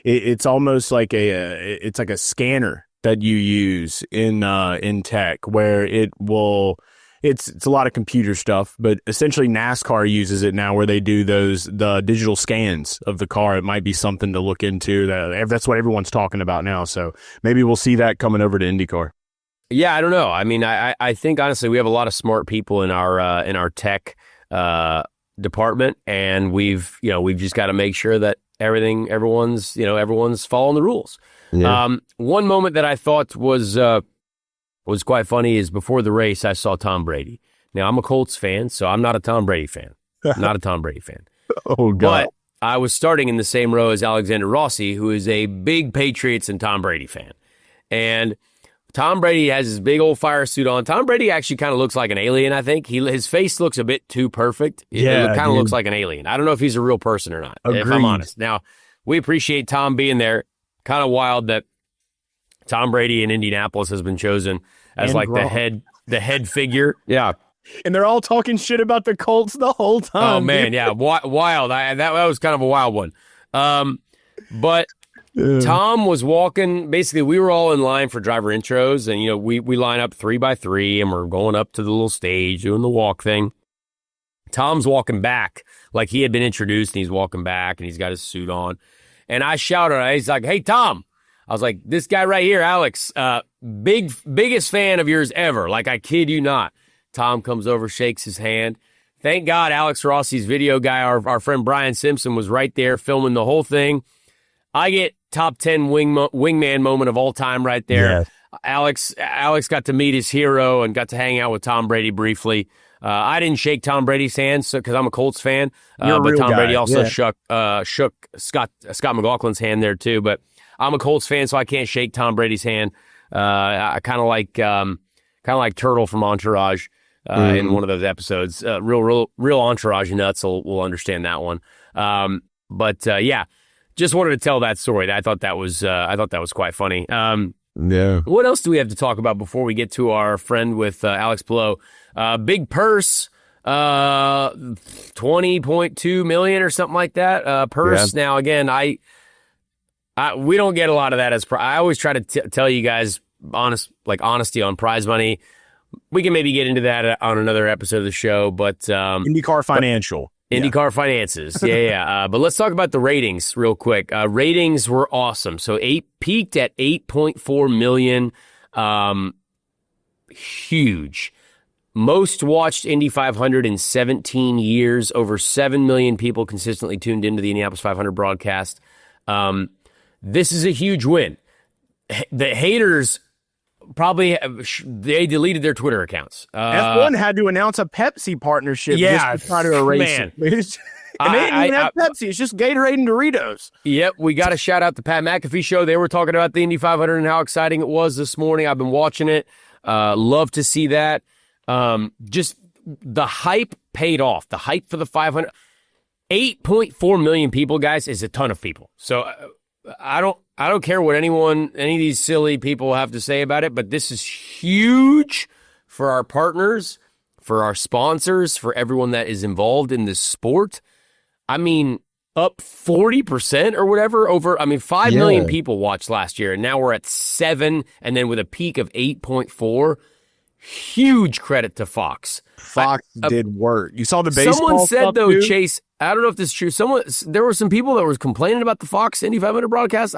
It's almost like it's like a scanner that you use in tech, where it's a lot of computer stuff, but essentially NASCAR uses it now, where they do the digital scans of the car. It might be something to look into. That's what everyone's talking about now. So maybe we'll see that coming over to IndyCar. Yeah, I don't know. I mean, I think honestly we have a lot of smart people in our tech department, and we've just got to make sure that everyone's following the rules. Yeah. One moment that I thought was quite funny is before the race, I saw Tom Brady. Now, I'm a Colts fan, so I'm not a Tom Brady fan. Not a Tom Brady fan. Oh, God. But I was starting in the same row as Alexander Rossi, who is a big Patriots and Tom Brady fan. And Tom Brady has his big old fire suit on. Tom Brady actually kind of looks like an alien, I think. His face looks a bit too perfect. It kind of looks like an alien. I don't know if he's a real person or not, if I'm honest. Now, we appreciate Tom being there. Kind of wild that Tom Brady in Indianapolis has been chosen as the head figure. Yeah. And they're all talking shit about the Colts the whole time. Oh, man, yeah. Wild. That was kind of a wild one. But Tom was walking. Basically, we were all in line for driver intros, and, we line up 3 by 3, and we're going up to the little stage, doing the walk thing. Tom's walking back like he had been introduced, and he's walking back, and he's got his suit on. And I shouted, he's like, "Hey, Tom." I was like, "This guy right here, Alex, biggest fan of yours ever. Like, I kid you not." Tom comes over, shakes his hand. Thank God Alex Rossi's video guy, our friend Brian Simpson, was right there filming the whole thing. I get top 10 wingman moment of all time right there. Yes. Alex got to meet his hero and got to hang out with Tom Brady briefly. I didn't shake Tom Brady's hand because I'm a Colts fan, but Tom Brady also shook Scott McLaughlin's hand there too. But I'm a Colts fan, so I can't shake Tom Brady's hand. I kind of like Turtle from Entourage in one of those episodes. Real Entourage nuts will understand that one. But just wanted to tell that story. I thought that was quite funny. What else do we have to talk about before we get to our friend with Alex Palou? Big purse, $20.2 million or something like that. Purse. Yeah. Now, again, we don't get a lot of that as I always try to tell you guys honesty on prize money. We can maybe get into that on another episode of the show, but IndyCar Financial. IndyCar finances. Yeah. But let's talk about the ratings real quick. Ratings were awesome. So peaked at 8.4 million. Huge. Most watched Indy 500 in 17 years. Over 7 million people consistently tuned into the Indianapolis 500 broadcast. This is a huge win. The haters probably they deleted their Twitter accounts. F1 had to announce a Pepsi partnership just to try to erase it. And they didn't even have Pepsi. It's just Gatorade and Doritos. Yep, we got to shout out the Pat McAfee show. They were talking about the Indy 500 and how exciting it was this morning. I've been watching it. Love to see that. Just the hype paid off. The hype for the 500. 8.4 million people, guys, is a ton of people. So I don't care what any of these silly people have to say about it, but this is huge for our partners, for our sponsors, for everyone that is involved in this sport. I mean, up 40% or whatever over, 5 million people watched last year, and now we're at 7, and then with a peak of 8.4. Huge credit to Fox. Fox did work. You saw the baseball Someone said, though, too? Chase, I don't know if this is true. There were some people that were complaining about the Fox Indy 500 broadcast.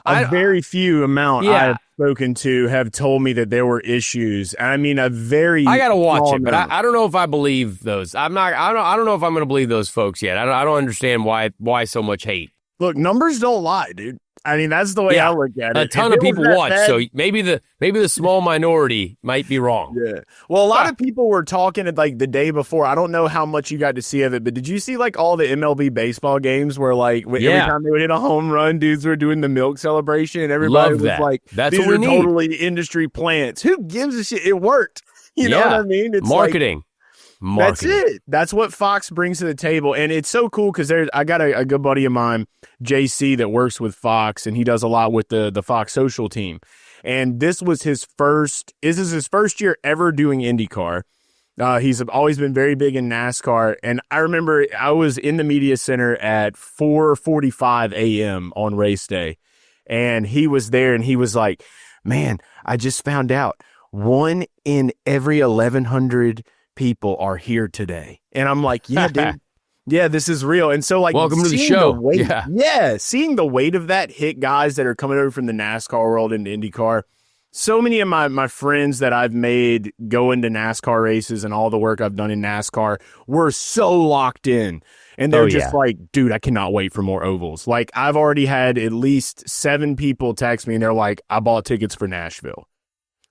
Very few amount I've spoken to have told me that there were issues. I got to watch it, but I don't know if I believe those. I don't know if I'm going to believe those folks yet. I don't understand why so much hate. Look, numbers don't lie, dude. That's the way I look at it. A ton of people watch, so maybe the small minority might be wrong. Yeah. Well, a lot of people were talking the day before. I don't know how much you got to see of it, but did you see all the MLB baseball games where every time they would hit a home run, dudes were doing the milk celebration, and everybody was like, "That's these what we are need." Totally industry plants. Who gives a shit? It worked. You know what I mean? It's marketing. That's it. That's what Fox brings to the table. And it's so cool because I got a good buddy of mine, JC, that works with Fox, and he does a lot with the Fox social team. And this is his first year ever doing IndyCar. He's always been very big in NASCAR. And I remember I was in the media center at 4:45 a.m. on race day. and he was there, and he was like, man, I just found out 1 in every 1,100 people are here today. And I'm like, yeah, dude. Yeah, this is real. And so, like, welcome to the show. Seeing the weight of that hit guys that are coming over from the NASCAR world into IndyCar. So many of my friends that I've made go into NASCAR races and all the work I've done in NASCAR were so locked in. And they're just like, dude, I cannot wait for more ovals. Like, I've already had at least 7 people text me, and they're like, I bought tickets for Nashville.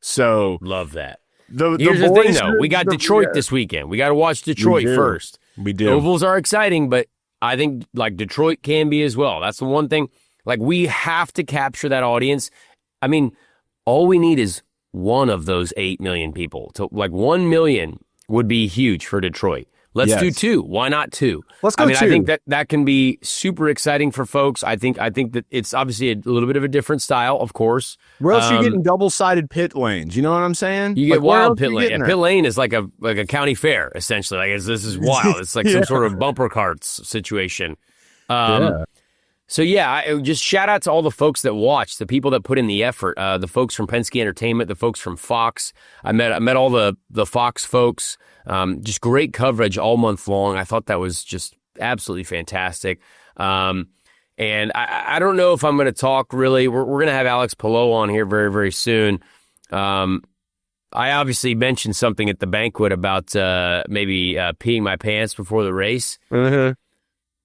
So love that. Here's the thing, though. We got Detroit this weekend. We got to watch Detroit first. We do. Ovals are exciting, but I think, like, Detroit can be as well. That's the one thing. Like, we have to capture that audience. I mean, all we need is one of those 8 million people. To, like, 1 million would be huge for Detroit. Let's do 2. Why not 2? Let's go 2. I think that can be super exciting for folks. I think that it's obviously a little bit of a different style, of course. Where else are you getting double-sided pit lanes? You know what I'm saying? You get wild pit lane. Pit lane is like a county fair, essentially. Like, this is wild. It's like some sort of bumper carts situation. So, I just shout out to all the folks that watch, the people that put in the effort, the folks from Penske Entertainment, the folks from Fox. I met all the Fox folks. Just great coverage all month long. I thought that was just absolutely fantastic. And I don't know if I'm going to talk really. We're going to have Alex Palou on here very, very soon. I obviously mentioned something at the banquet about maybe peeing my pants before the race. Mm-hmm.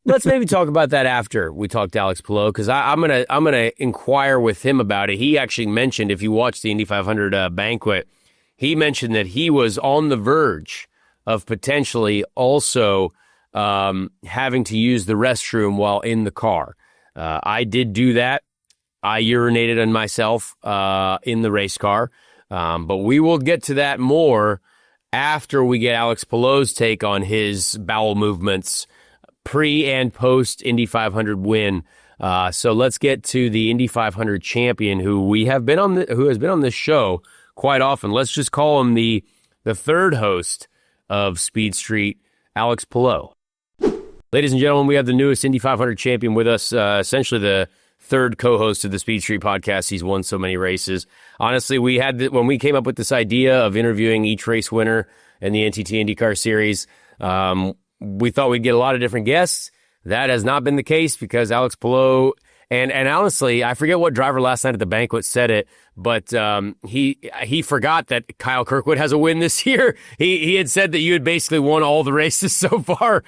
Let's maybe talk about that after we talk to Alex Palou, because I'm gonna inquire with him about it. He actually mentioned, if you watch the Indy 500 banquet, he mentioned that he was on the verge of potentially also having to use the restroom while in the car. I did do that. I urinated on myself in the race car, but we will get to that more after we get Alex Palou's take on his bowel movements pre and post Indy 500 win. So let's get to the Indy 500 champion who has been on this show quite often. Let's just call him the third host of Speed Street, Alex Palou. Ladies and gentlemen, we have the newest Indy 500 champion with us, essentially the third co-host of the Speed Street podcast. He's won so many races. Honestly, when we came up with this idea of interviewing each race winner in the NTT IndyCar series, we thought we'd get a lot of different guests. That has not been the case because Alex Palou, and honestly, I forget what driver last night at the banquet said it, but he forgot that Kyle Kirkwood has a win this year. He had said that you had basically won all the races so far,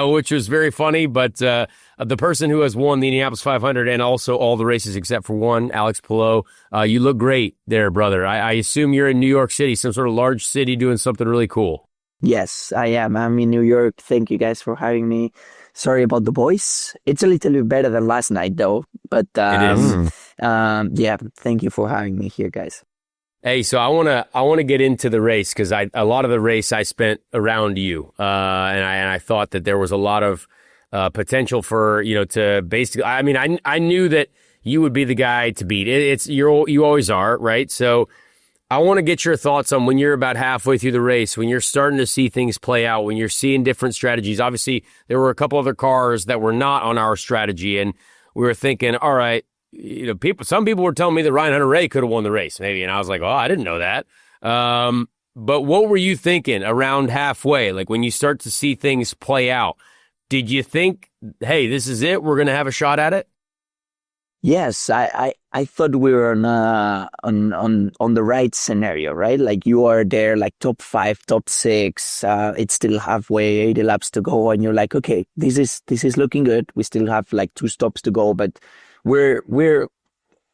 which was very funny. But the person who has won the Indianapolis 500 and also all the races except for one, Alex Palou, you look great there, brother. I assume you're in New York City, some sort of large city, doing something really cool. Yes, I am. I'm in New York. Thank you guys for having me. Sorry about the voice. It's a little bit better than last night, though. But it is. Thank you for having me here, guys. Hey, so I wanna get into the race because a lot of the race I spent around you, and I thought that there was a lot of potential for to basically. I mean, I knew that you would be the guy to beat. You always are, right? So I want to get your thoughts on when you're about halfway through the race, when you're starting to see things play out, when you're seeing different strategies. Obviously, there were a couple other cars that were not on our strategy, and we were thinking, all right, some people were telling me that Ryan Hunter-Reay could have won the race, maybe, and I was like, oh, I didn't know that. But what were you thinking around halfway, like when you start to see things play out? Did you think, hey, this is it, we're going to have a shot at it? Yes, I thought we were on the right scenario, right? Like you are there, like top 5, top 6. It's still halfway, 80 laps to go, and you're like, okay, this is looking good. We still have like 2 stops to go, but we're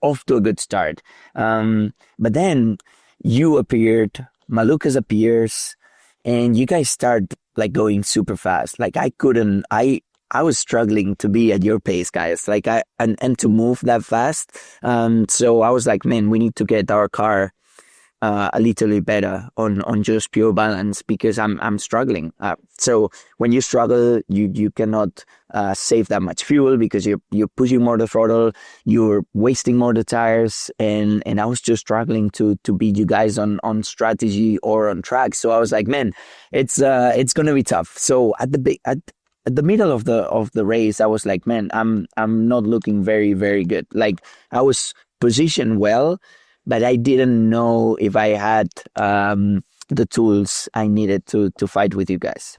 off to a good start. But then you appeared, Malukas appears, and you guys start like going super fast. Like I was struggling to be at your pace, guys, and to move that fast. So I was like, man, we need to get our car a little bit better on just pure balance because I'm struggling. So when you struggle, you cannot save that much fuel because you're pushing more the throttle, you're wasting more the tires, and I was just struggling to beat you guys on strategy or on track. So I was like, man, it's gonna be tough. So at at the middle of the race, I was like, man, I'm not looking very, very good. Like I was positioned well, but I didn't know if I had the tools I needed to fight with you guys.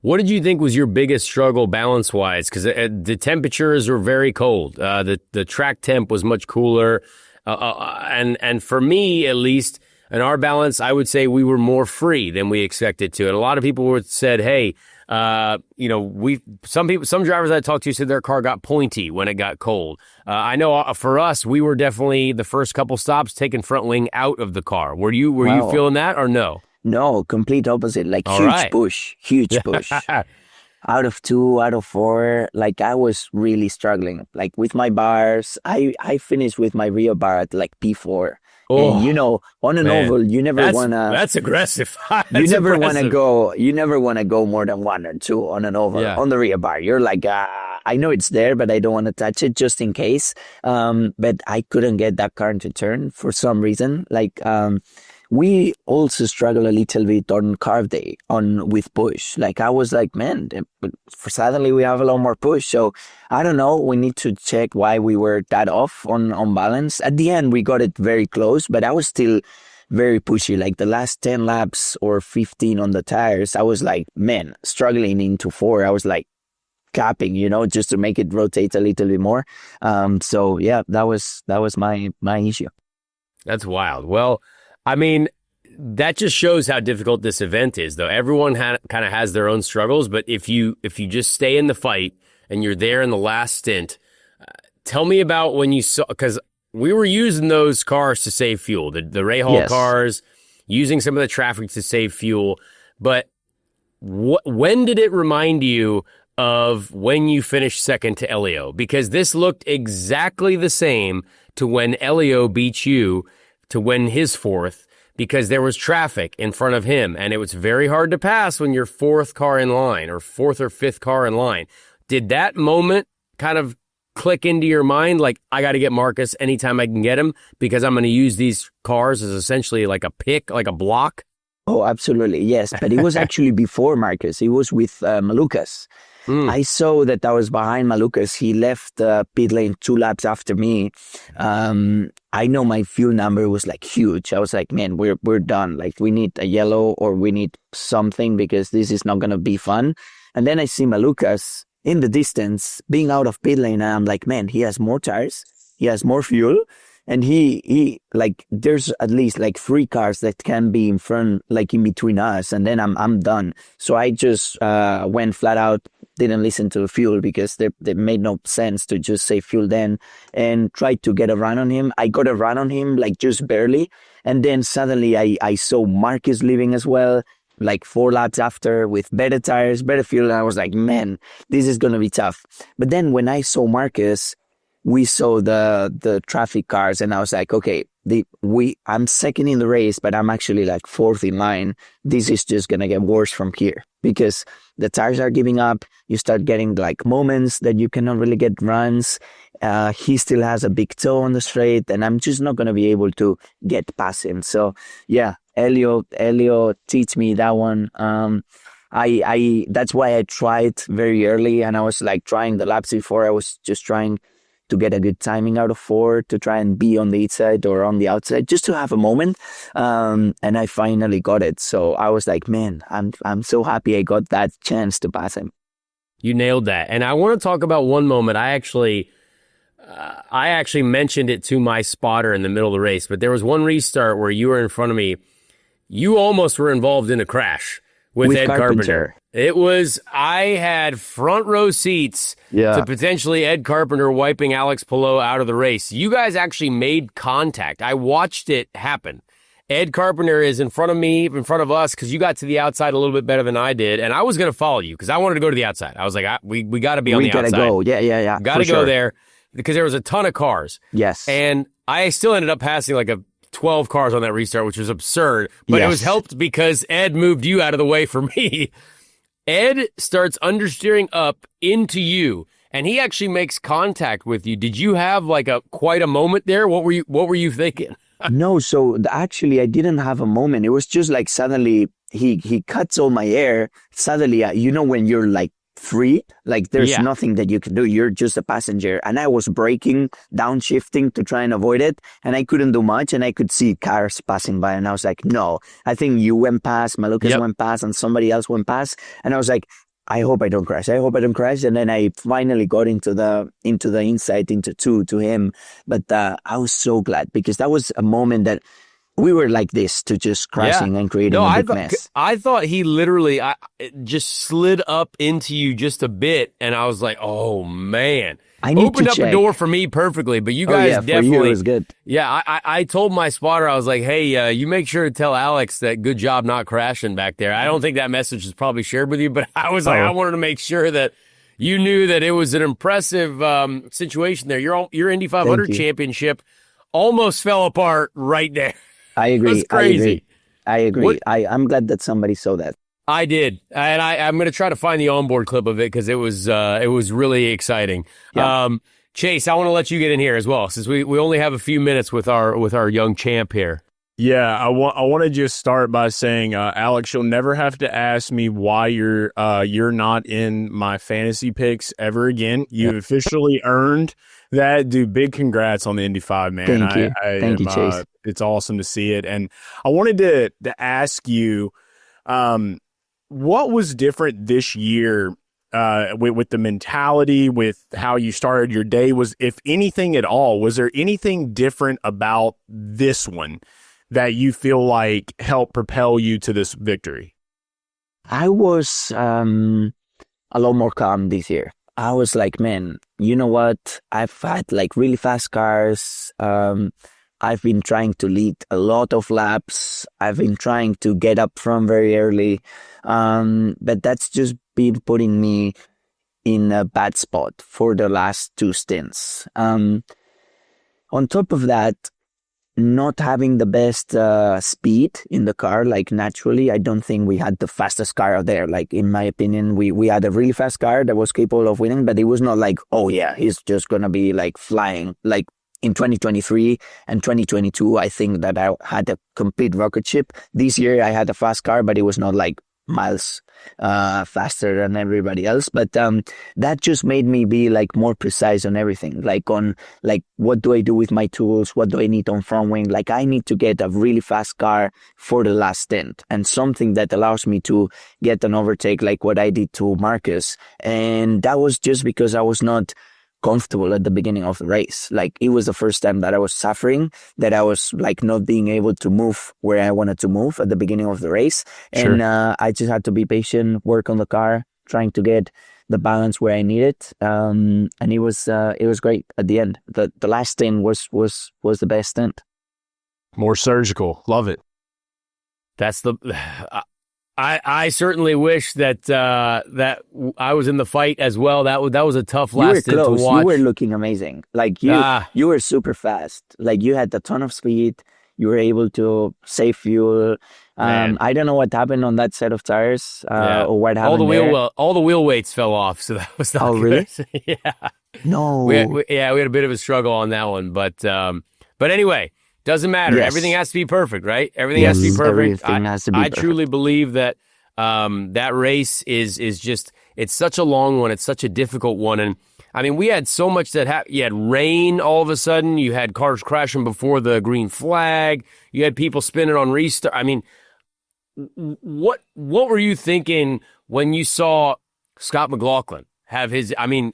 What did you think was your biggest struggle balance-wise? Because the temperatures were very cold. The track temp was much cooler. And for me, at least, in our balance, I would say we were more free than we expected to. And a lot of people said, hey, some drivers I talked to said their car got pointy when it got cold. I know for us, we were definitely the first couple stops taking front wing out of the car. Were you feeling that or no? No, complete opposite. Like huge push. Out of 2, out of 4, like I was really struggling. Like with my bars, I finished with my rear bar at like P4. Oh, and on an oval, you never wanna. That's aggressive. You never wanna go. You never wanna go more than 1 or 2 on an oval on the rear bar. You're like, I know it's there, but I don't want to touch it just in case. But I couldn't get that car to turn for some reason. Like, we also struggle a little bit on carb day with push. Like I was like, man, suddenly we have a lot more push. So I don't know. We need to check why we were that off on balance. At the end, we got it very close, but I was still very pushy. Like the last 10 laps or 15 on the tires, I was like, man, struggling into 4. I was like capping, just to make it rotate a little bit more. So yeah, that was my issue. That's wild. Well, I mean, that just shows how difficult this event is, though. Everyone kind of has their own struggles, but if you just stay in the fight and you're there in the last stint, tell me about when you saw, because we were using those cars to save fuel, the Rahal cars, using some of the traffic to save fuel. But when did it remind you of when you finished second to Elio? Because this looked exactly the same to when Elio beat you to win his 4th, because there was traffic in front of him and it was very hard to pass when you're 4th car in line or 4th or 5th car in line. Did that moment kind of click into your mind? Like, I got to get Marcus anytime I can get him because I'm going to use these cars as essentially like a pick, like a block? Oh, absolutely. Yes. But it was actually before Marcus. It was with Malukas. I saw that I was behind Malukas. He left pit lane 2 laps after me. I know my fuel number was like huge. I was like, man, we're done. Like we need a yellow or we need something because this is not going to be fun. And then I see Malukas in the distance being out of pit lane. And I'm like, man, he has more tires. He has more fuel. And he like, there's at least like 3 cars that can be in front, like in between us. And then I'm done. So I just went flat out, didn't listen to the fuel because they made no sense to just say fuel then, and tried to get a run on him. I got a run on him, like just barely. And then suddenly I saw Marcus leaving as well, like 4 laps after with better tires, better fuel. And I was like, man, this is going to be tough. But then when I saw Marcus, we saw the traffic cars and I was like, okay, I'm second in the race, but I'm actually like 4th in line. This is just going to get worse from here because the tires are giving up. You start getting like moments that you cannot really get runs. He still has a big toe on the straight and I'm just not going to be able to get past him. So yeah, Elio teach me that one. That's why I tried very early and I was like trying the laps before. I was just trying to get a good timing out of 4 to try and be on the inside or on the outside just to have a moment. And I finally got it. So I was like, man, I'm so happy I got that chance to pass him. You nailed that. And I want to talk about one moment. I actually mentioned it to my spotter in the middle of the race, but there was one restart where you were in front of me. You almost were involved in a crash with Ed Carpenter. It was, I had front row seats to potentially Ed Carpenter wiping Alex Palou out of the race. You guys actually made contact. I watched it happen. Ed Carpenter is in front of me, in front of us, because you got to the outside a little bit better than I did, and I was going to follow you because I wanted to go to the outside. I was like, we got to be on the outside. We got to go. Yeah. Got to go there because there was a ton of cars. Yes. And I still ended up passing like 12 cars on that restart, which was absurd, but it was helped because Ed moved you out of the way for me. Ed starts understeering up into you, and he actually makes contact with you. Did you have like quite a moment there? What were you thinking? No, so actually I didn't have a moment. It was just like suddenly he cuts all my air. Suddenly, when you're like free. Like there's Yeah. nothing that you can do. You're just a passenger. And I was braking, downshifting to try and avoid it. And I couldn't do much. And I could see cars passing by. And I was like, no, I think you went past, Malukas went past, and somebody else went past. And I was like, I hope I don't crash. I hope I don't crash. And then I finally got into the inside, into two to him. But I was so glad, because that was a moment that we were like this, to just crashing and creating a big mess. I thought he literally just slid up into you just a bit, and I was like, oh, man. I need opened to up check. a door for me perfectly, but you guys definitely. For you it was good. Yeah, I told my spotter, I was like, hey, you make sure to tell Alex that good job not crashing back there. I don't think that message is probably shared with you, but I was like, I wanted to make sure that you knew that it was an impressive situation there. Your Indy 500 championship almost fell apart right there. I agree. That's crazy. I agree. I'm glad that somebody saw that. I did, and I'm going to try to find the onboard clip of it, because it was really exciting. Yeah. Chase, I want to let you get in here as well, since we only have a few minutes with our young champ here. Yeah, I want to just start by saying, Alex, you'll never have to ask me why you're not in my fantasy picks ever again. You've officially earned that. Dude, big congrats on the Indy 5, man. Thank you. Thank you, Chase. It's awesome to see it. And I wanted to ask you, what was different this year with the mentality, with how you started your day? Was, if anything at all, was there anything different about this one that you feel like helped propel you to this victory? I was a lot more calm this year. I was like, man, you know what? I've had like really fast cars. I've been trying to lead a lot of laps. I've been trying to get up from very early. But that's just been putting me in a bad spot for the last two stints. On top of that, not having the best speed in the car, like naturally, I don't think we had the fastest car out there. Like, in my opinion, we had a really fast car that was capable of winning, but it was not like, oh yeah, he's just going to be like flying. Like in 2023 and 2022, I think that I had a complete rocket ship. This year I had a fast car, but it was not like miles faster than everybody else. But that just made me be like more precise on everything, like on like, what do I do with my tools? What do I need on front wing? Like, I need to get a really fast car for the last stint, and something that allows me to get an overtake like what I did to Marcus. And that was just because I was not comfortable at the beginning of the race. Like, it was the first time that I was suffering, that I was like not being able to move where I wanted to move at the beginning of the race. Sure. And I just had to be patient, work on the car, trying to get the balance where I need it. And it was great at the end. The last stint was the best stint. More surgical. Love it. That's the. I certainly wish that that I was in the fight as well. That was a tough last stint to watch. You were looking amazing. Like you were super fast. Like, you had a ton of speed. You were able to save fuel. I don't know what happened on that set of tires or what happened all the wheel weights fell off, so that was not good. Really? Yeah. No. We had a bit of a struggle on that one, but anyway. Doesn't matter. Yes. Everything has to be perfect, right? Everything has to be perfect. Everything has to be perfect. I truly believe that that race is just, it's such a long one. It's such a difficult one. And I mean, we had so much that you had rain all of a sudden. You had cars crashing before the green flag. You had people spinning on restart. I mean, what were you thinking when you saw Scott McLaughlin have his, I mean,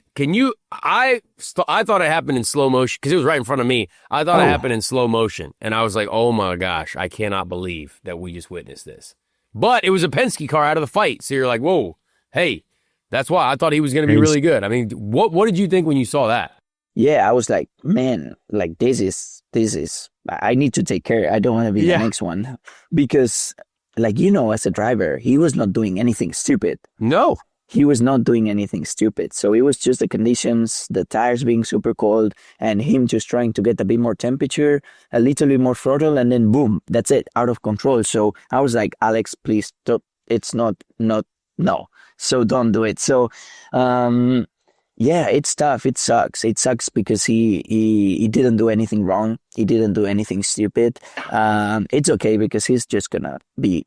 I thought it happened in slow motion, because it was right in front of me. I thought it happened in slow motion, and I was like, oh my gosh, I cannot believe that we just witnessed this. But it was a Penske car out of the fight, so you're like, whoa, hey, that's why I thought he was going to be really good. I mean, what did you think when you saw that? Yeah, I was like, man, like this is, I need to take care. I don't want to be the next one, because like, as a driver, he was not doing anything stupid. No. He was not doing anything stupid. So it was just the conditions, the tires being super cold, and him just trying to get a bit more temperature, a little bit more throttle, and then boom, that's it, out of control. So I was like, Alex, please stop. It's not, no. So don't do it. So, yeah, it's tough. It sucks. It sucks because he didn't do anything wrong. He didn't do anything stupid. It's okay because he's just gonna be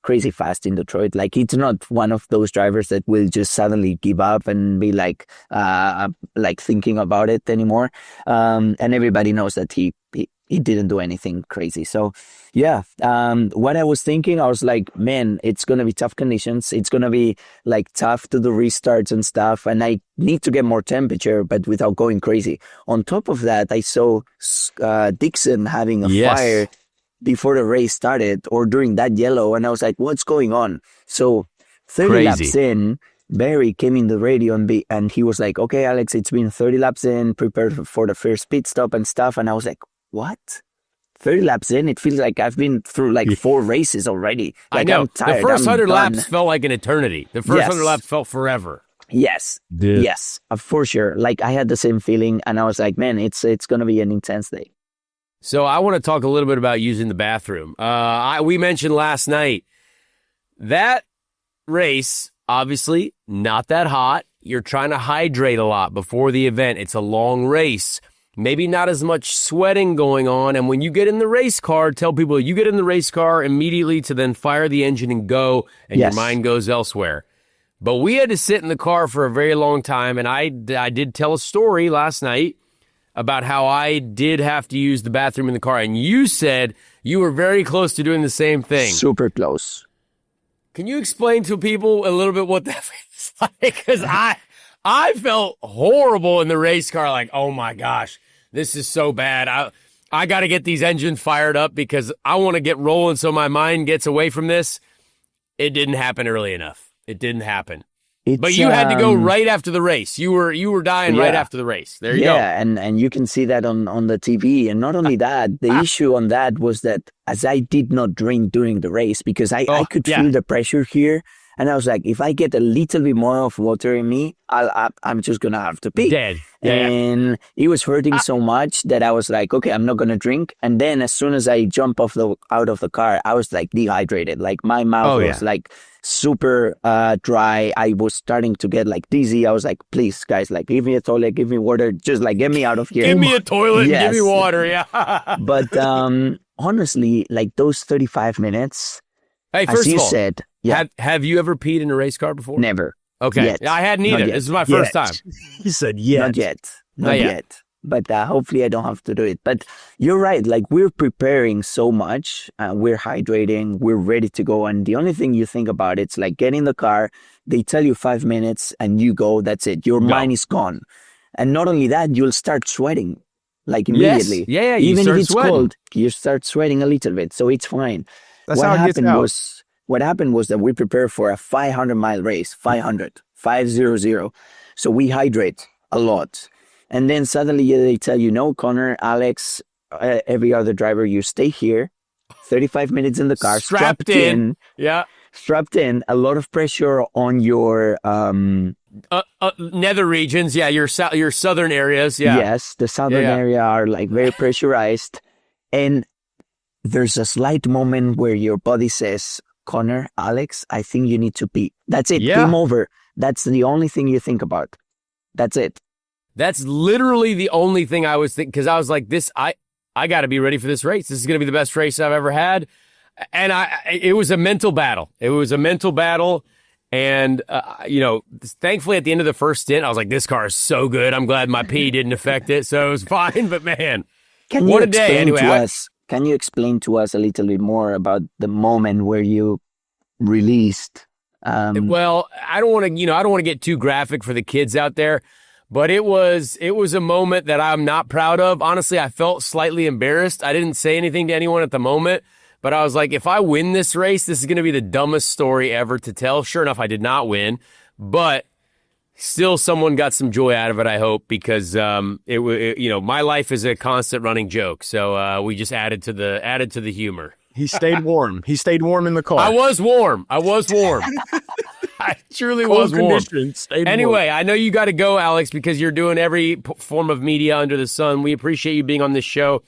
crazy fast in Detroit. Like it's not one of those drivers that will just suddenly give up and be like thinking about it anymore. And everybody knows that he didn't do anything crazy. So yeah, what I was thinking, I was like, man, it's going to be tough conditions. It's going to be like tough to do restarts and stuff. And I need to get more temperature, but without going crazy. On top of that, I saw Dixon having a fire before the race started or during that yellow. And I was like, what's going on? So 30 laps in, Barry came in the radio and he was like, okay, Alex, it's been 30 laps in, prepare for the first pit stop and stuff. And I was like, what? 30 laps in? It feels like I've been through like 4 races already. Like, I know. I'm tired. The first 100 done. laps felt like an eternity. The first 100 laps felt forever. Yes. Yes, for sure. Like I had the same feeling and I was like, man, it's going to be an intense day. So I want to talk a little bit about using the bathroom. We mentioned last night that race, obviously not that hot. You're trying to hydrate a lot before the event. It's a long race. Maybe not as much sweating going on. And when you get in the race car, tell people you get in the race car immediately to then fire the engine and go, and your mind goes elsewhere. But we had to sit in the car for a very long time. And I did tell a story last night about how I did have to use the bathroom in the car. And you said you were very close to doing the same thing. Super close. Can you explain to people a little bit what that was like? Because I felt horrible in the race car. Like, oh my gosh, this is so bad. I got to get these engines fired up because I want to get rolling so my mind gets away from this. It didn't happen early enough. It didn't happen. But you had to go right after the race. You were dying right after the race. There you go. Yeah, and you can see that on the TV. And not only that, the issue on that was that as I did not drink during the race because I could feel the pressure here. And I was like, if I get a little bit more of water in me, I'm just going to have to pee. Dead. And it was hurting so much that I was like, okay, I'm not going to drink. And then as soon as I jump out of the car, I was like dehydrated. Like my mouth was like super dry. I was starting to get like dizzy. I was like, please, guys, like give me a toilet, give me water. Just like get me out of here. Give me a toilet, give me water. Yeah. But honestly, like those 35 minutes, hey, first as you of all, said, have you ever peed in a race car before? Never. Okay. Yet. I hadn't either. This is my first time. He said yes. Not yet. But hopefully I don't have to do it. But you're right. Like we're preparing so much. We're hydrating. We're ready to go. And the only thing you think about, it's like get in the car. They tell you 5 minutes and you go. That's it. Your mind is gone. And not only that, you'll start sweating like immediately. Yes. Yeah. Even if it's sweating. cold, you start sweating a little bit. So it's fine. That's how it gets out. What happened was that we prepared for a 500-mile race, 500. So we hydrate a lot. And then suddenly they tell you, no, Connor, Alex, every other driver, you stay here, 35 minutes in the car, strapped in. Yeah. Strapped in, a lot of pressure on your... nether regions, your southern areas, Yes, the southern area are like very pressurized. And there's a slight moment where your body says, Connor, Alex, I think you need to pee. That's it. Game over. That's the only thing you think about. That's it. That's literally the only thing I was thinking, because I was like, I got to be ready for this race. This is going to be the best race I've ever had. And it was a mental battle. And, thankfully at the end of the first stint, I was like, this car is so good. I'm glad my pee didn't affect it. So it was fine. But man, what a day. Anyway, can you explain to us a little bit more about the moment where you released? Well, I don't want to get too graphic for the kids out there, but it was a moment that I'm not proud of. Honestly, I felt slightly embarrassed. I didn't say anything to anyone at the moment, but I was like, if I win this race, this is going to be the dumbest story ever to tell. Sure enough, I did not win, but still someone got some joy out of it, I hope, because my life is a constant running joke. So we just added to the humor. He stayed warm. He stayed warm in the car. I was warm. I truly was warm. Anyway, I know you got to go, Alex, because you're doing every form of media under the sun. We appreciate you being on this show.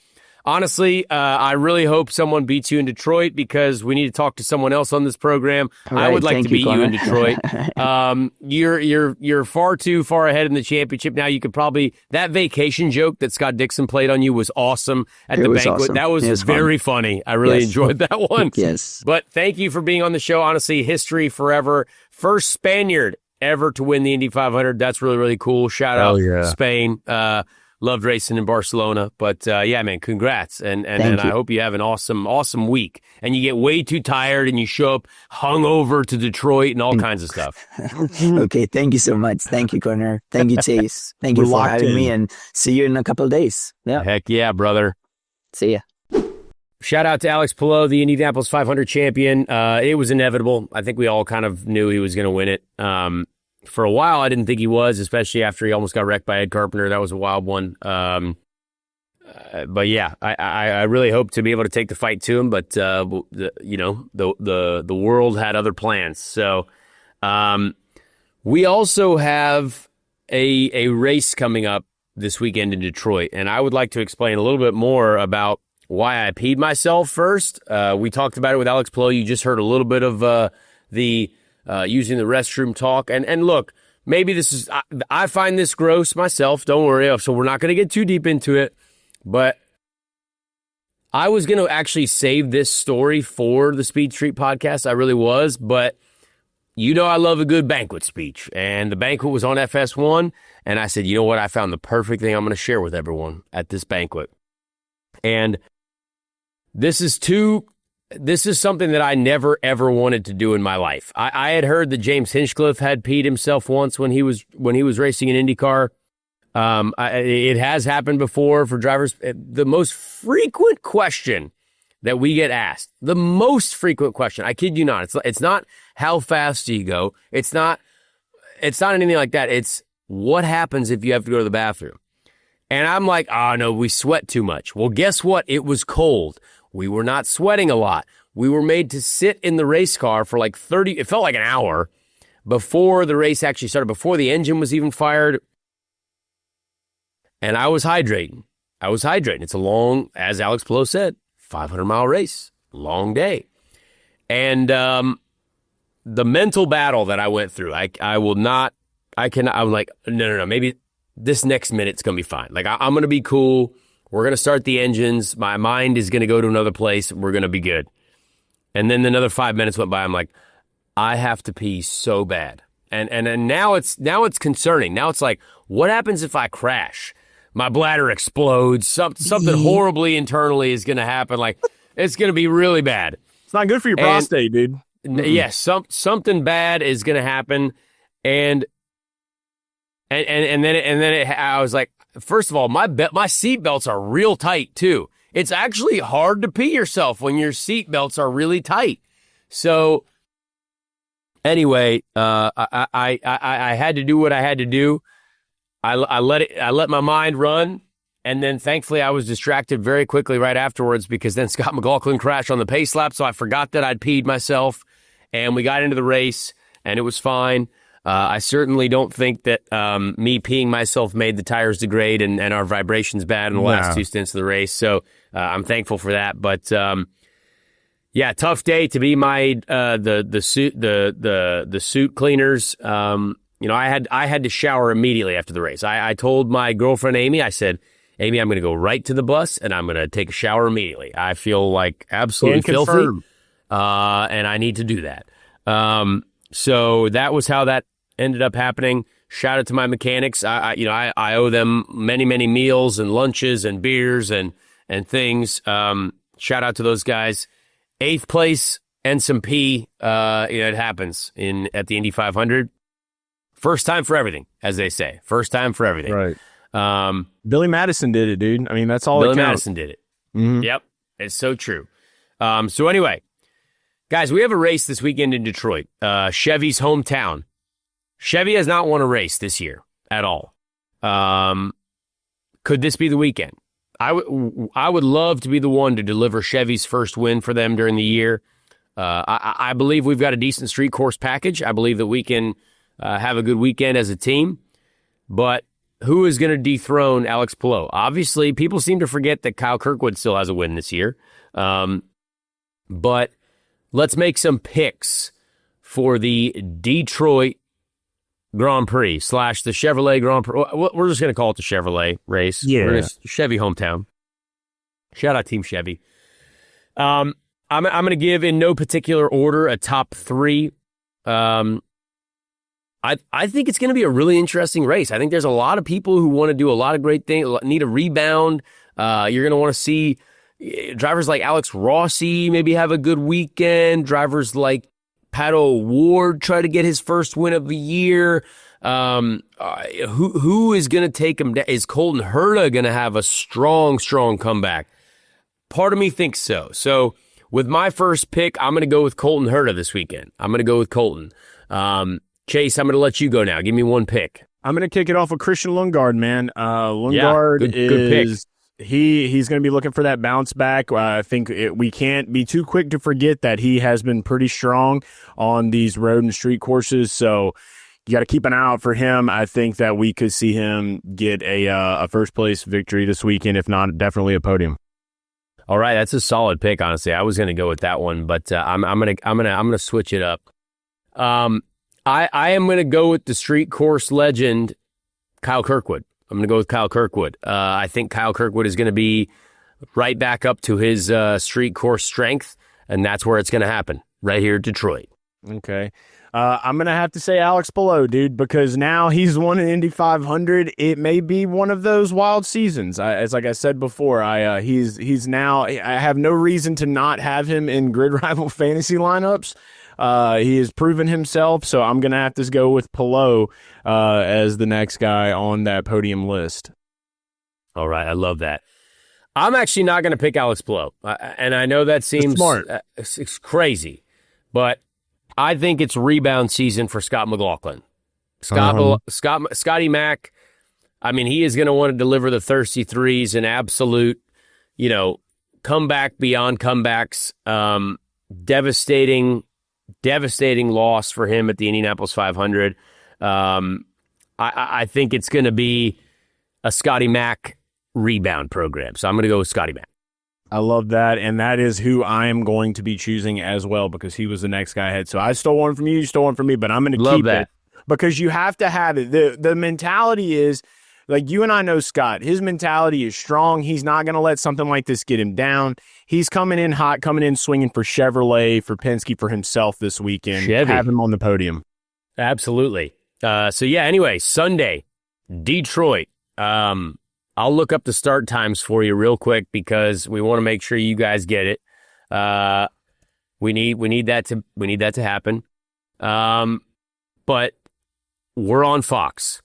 honestly, I really hope someone beats you in Detroit because we need to talk to someone else on this program. All right, I would like to beat you in Connor. Detroit. You're far too far ahead in the championship now. You could probably that vacation joke that Scott Dixon played on you was awesome at the banquet. Awesome. That was very funny. I really enjoyed that one. Yes. But thank you for being on the show. Honestly, history forever. First Spaniard ever to win the Indy 500. That's really, really cool. Shout out Spain. Loved racing in Barcelona. But yeah, man, congrats. And I hope you have an awesome week. And you get way too tired and you show up hungover to Detroit and all kinds of stuff. Okay, thank you so much. Thank you, Connor. Thank you, Chase. Thank you for having me, and see you in a couple of days. Yeah. Heck yeah, brother. See ya. Shout out to Alex Palou, the Indianapolis 500 champion. It was inevitable. I think we all kind of knew he was going to win it. For a while, I didn't think he was, especially after he almost got wrecked by Ed Carpenter. That was a wild one. But yeah, I really hope to be able to take the fight to him. But the world had other plans. So we also have a race coming up this weekend in Detroit, and I would like to explain a little bit more about why I peed myself first. We talked about it with Alex Palou. You just heard a little bit of the using the restroom talk. And look, maybe this is, I find this gross myself. Don't worry. So we're not going to get too deep into it. But I was going to actually save this story for the Speed Street podcast. I really was. But you know I love a good banquet speech. And the banquet was on FS1. And I said, you know what? I found the perfect thing I'm going to share with everyone at this banquet. And this is something that I never, ever wanted to do in my life. I had heard that James Hinchcliffe had peed himself once when he was racing an IndyCar. It has happened before for drivers. The most frequent question that we get asked, the most frequent question, I kid you not, it's not how fast do you go? It's not anything like that. It's what happens if you have to go to the bathroom? And I'm like, oh no, we sweat too much. Well, guess what? It was cold. We were not sweating a lot. We were made to sit in the race car for like it felt like an hour before the race actually started, before the engine was even fired. And I was hydrating. It's a long, as Alex Palou said, 500-mile race, long day. And the mental battle that I went through, I'm like, no, maybe this next minute's going to be fine. Like, I'm going to be cool. We're going to start the engines. My mind is going to go to another place. We're going to be good. And then another 5 minutes went by. I'm like, I have to pee so bad. And now it's concerning. Now it's like, what happens if I crash? My bladder explodes. Something horribly internally is going to happen. Like, it's going to be really bad. It's not good for your prostate, dude. Yes, something bad is going to happen. And then I was like, first of all, my seat belts are real tight too. It's actually hard to pee yourself when your seat belts are really tight. So anyway, I had to do what I had to do. I let my mind run, and then thankfully I was distracted very quickly right afterwards because then Scott McLaughlin crashed on the pace lap, so I forgot that I'd peed myself, and we got into the race, and it was fine. I certainly don't think that me peeing myself made the tires degrade and our vibrations bad in the last two stints of the race. So I'm thankful for that. But yeah, tough day to be my the suit cleaners. I had to shower immediately after the race. I told my girlfriend Amy, I said, Amy, I'm going to go right to the bus and I'm going to take a shower immediately. I feel like absolutely filthy, and I need to do that. So that was how that ended up happening. Shout out to my mechanics. I owe them many, many meals and lunches and beers and things. Shout out to those guys. 8th place and some pee. It happens at the Indy 500. First time for everything, as they say. First time for everything. Right. Billy Madison did it, dude. I mean, that's all. Billy Madison did it. Mm-hmm. Yep, it's so true. So anyway, guys, we have a race this weekend in Detroit. Chevy's hometown. Chevy has not won a race this year at all. Could this be the weekend? I would love to be the one to deliver Chevy's first win for them during the year. I believe we've got a decent street course package. I believe that we can have a good weekend as a team. But who is going to dethrone Alex Palou? Obviously, people seem to forget that Kyle Kirkwood still has a win this year. But let's make some picks for the Detroit Grand Prix / the Chevrolet Grand Prix. We're just going to call it the Chevrolet race. Yeah. Chevy hometown. Shout out Team Chevy. I'm going to give in no particular order a top 3. I think it's going to be a really interesting race. I think there's a lot of people who want to do a lot of great things, need a rebound. You're going to want to see drivers like Alex Rossi maybe have a good weekend. Drivers like Pato O'Ward try to get his first win of the year. Who is going to take him down? Is Colton Herta going to have a strong comeback? Part of me thinks so. So with my first pick, I'm going to go with Colton Herta this weekend. I'm going to go with Colton. Chase, I'm going to let you go now. Give me one pick. I'm going to kick it off with Christian Lundgaard, man. Lundgaard good pick. He's going to be looking for that bounce back. I think we can't be too quick to forget that he has been pretty strong on these road and street courses. So you got to keep an eye out for him. I think that we could see him get a first place victory this weekend, if not definitely a podium. All right, that's a solid pick. Honestly, I was going to go with that one, but I'm gonna switch it up. I am going to go with the street course legend, Kyle Kirkwood. I'm going to go with Kyle Kirkwood. I think Kyle Kirkwood is going to be right back up to his street course strength, and that's where it's going to happen, right here in Detroit. Okay. I'm going to have to say Alex Palou, dude, because now he's won an Indy 500. It may be one of those wild seasons. As like I said before, he's now, I have no reason to not have him in Grid Rival fantasy lineups. He has proven himself, so I'm going to have to go with Palou as the next guy on that podium list. All right, I love that. I'm actually not going to pick Alex Palou, and I know that seems smart. It's crazy, but I think it's rebound season for Scott McLaughlin. Scotty Mack, I mean, he is going to want to deliver the thirsty threes, an absolute, comeback beyond comebacks, devastating loss for him at the Indianapolis 500. I think it's going to be a Scotty Mack rebound program. So I'm going to go with Scotty Mack. I love that, and that is who I am going to be choosing as well because he was the next guy ahead. So I stole one from you, you stole one from me, but I'm going to keep it because you have to have it. The mentality is, like you and I know Scott, his mentality is strong. He's not going to let something like this get him down. He's coming in hot, coming in swinging for Chevrolet, for Penske, for himself this weekend. Chevy. Have him on the podium. Absolutely. Anyway, Sunday, Detroit. I'll look up the start times for you real quick because we want to make sure you guys get it. We need that to happen. But we're on Fox.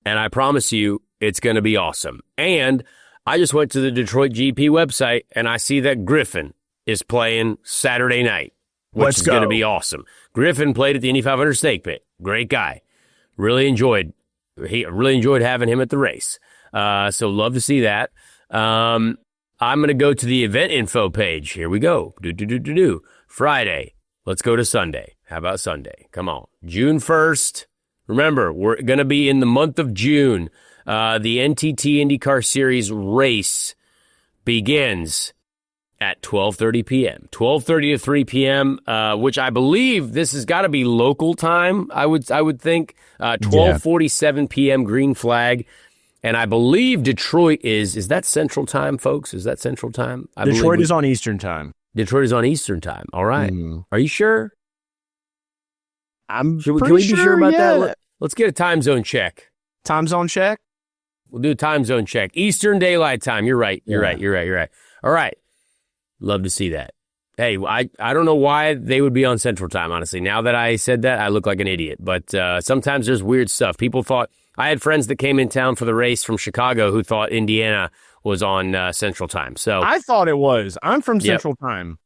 And I promise you, it's going to be awesome. And I just went to the Detroit GP website, and I see that Griffin is playing Saturday night, which is going to be awesome. Griffin played at the Indy 500 Stake Pit. Great guy. Really enjoyed having him at the race. So love to see that. I'm going to go to the event info page. Here we go. Friday. Let's go to Sunday. How about Sunday? Come on. June 1st. Remember, we're going to be in the month of June. The NTT IndyCar Series race begins at 12:30 p.m. 12:30 to 3 p.m., which I believe this has got to be local time, I would think. 12:47 p.m. green flag. And I believe Detroit is that Central Time, folks? Is that Central Time? Detroit is on Eastern Time. Detroit is on Eastern Time. All right. Are you sure? Can we be sure about that? Let's get a time zone check. Time zone check? We'll do a time zone check. Eastern Daylight Time. You're right. You're right. All right. Love to see that. Hey, I don't know why they would be on Central Time, honestly. Now that I said that, I look like an idiot. But sometimes there's weird stuff. People thought, I had friends that came in town for the race from Chicago who thought Indiana was on Central Time. So I thought it was. I'm from Central Time.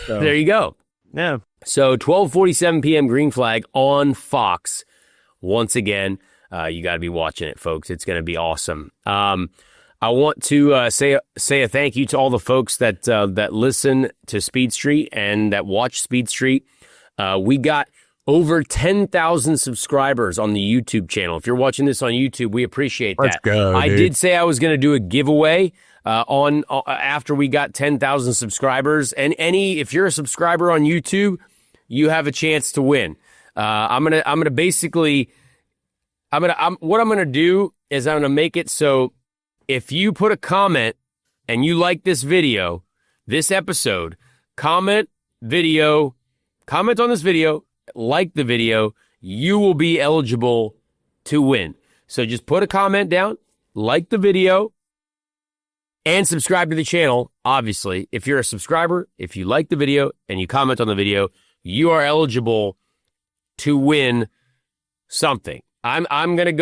So. There you go. Yeah. So 12:47 p.m. green flag on Fox. Once again, you got to be watching it, folks. It's going to be awesome. I want to say a thank you to all the folks that listen to Speed Street and that watch Speed Street. We got over 10,000 subscribers on the YouTube channel. If you're watching this on YouTube, we appreciate that. Let's go, I dude. did say I was going to do a giveaway after we got 10,000 subscribers. And if you're a subscriber on YouTube, you have a chance to win. What I'm going to do is I'm going to make it so if you put a comment and you like this video, this episode, comment on this video, like the video, you will be eligible to win. So just put a comment down, like the video, and subscribe to the channel. Obviously, if you're a subscriber, if you like the video and you comment on the video, you are eligible to win something. I'm going to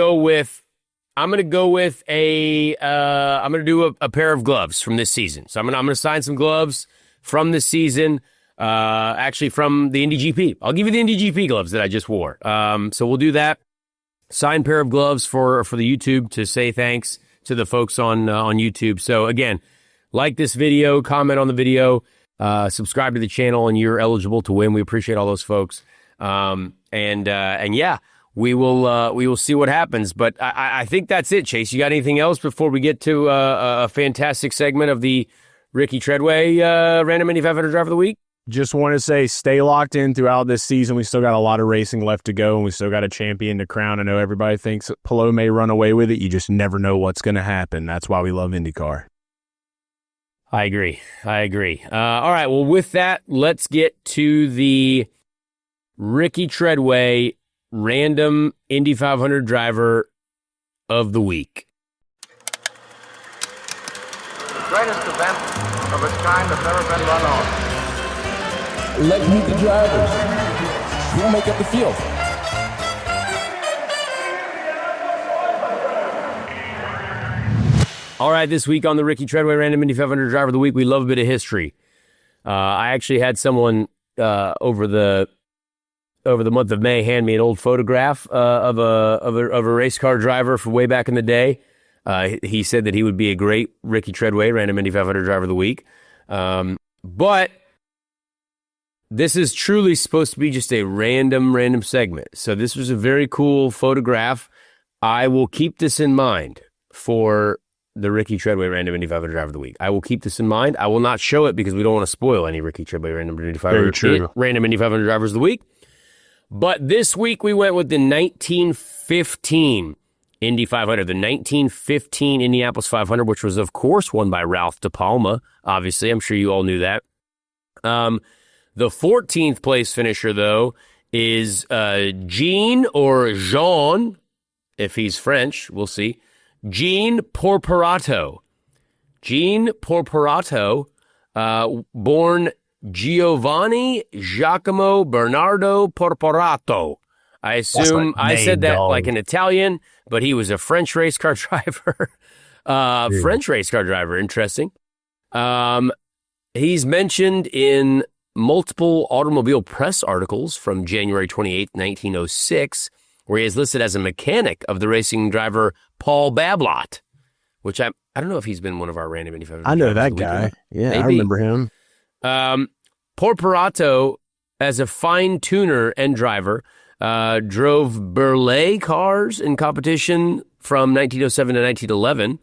do a pair of gloves from this season. So I'm going to sign some gloves from this season. Actually from the Indy GP. I'll give you the Indy GP gloves that I just wore. So we'll do that. Signed pair of gloves for the YouTube to say thanks to the folks on YouTube. So again, like this video, comment on the video, subscribe to the channel, and you're eligible to win. We appreciate all those folks. And yeah, we will see what happens. But I think that's it, Chase. You got anything else before we get to a fantastic segment of the Ricky Treadway Random Indy 500 Driver of the Week? Just want to say, stay locked in throughout this season. We still got a lot of racing left to go, and we still got a champion to crown. I know everybody thinks Palou may run away with it. You just never know what's going to happen. That's why we love IndyCar. I agree. All right, well, with that, let's get to the Ricky Treadway Random Indy 500 Driver of the Week. The greatest event of its kind has never been run on. Let's meet the drivers. Who will make up the field? All right, this week on the Ricky Treadway Random Indy 500 Driver of the Week, we love a bit of history. I actually had someone over the month of May hand me an old photograph of a race car driver from way back in the day. He said that he would be a great Ricky Treadway Random Indy 500 Driver of the Week. But this is truly supposed to be just a random segment. So this was a very cool photograph. I will keep this in mind for the Ricky Treadway Random Indy 500 Driver of the Week. I will keep this in mind. I will not show it because we don't want to spoil any Ricky Treadway Random Indy 500 Drivers of the Week. But this week we went with the 1915 Indy 500, the 1915 Indianapolis 500, which was, of course, won by Ralph De Palma. Obviously, I'm sure you all knew that. The 14th place finisher, though, is Jean or Jean, if he's French, we'll see. Jean Porperato. Jean Porperato, born Giovanni Giacomo Bernardo Porperato. I assume I said that like an Italian, but he was a French race car driver. French race car driver, interesting. He's mentioned in multiple automobile press articles from January 28, 1906, where he is listed as a mechanic of the racing driver Paul Bablott, which I don't know if he's been one of our random Indy 500. I know that guy. Yeah, maybe. I remember him. Porperato, as a fine tuner and driver, drove Burley cars in competition from 1907 to 1911.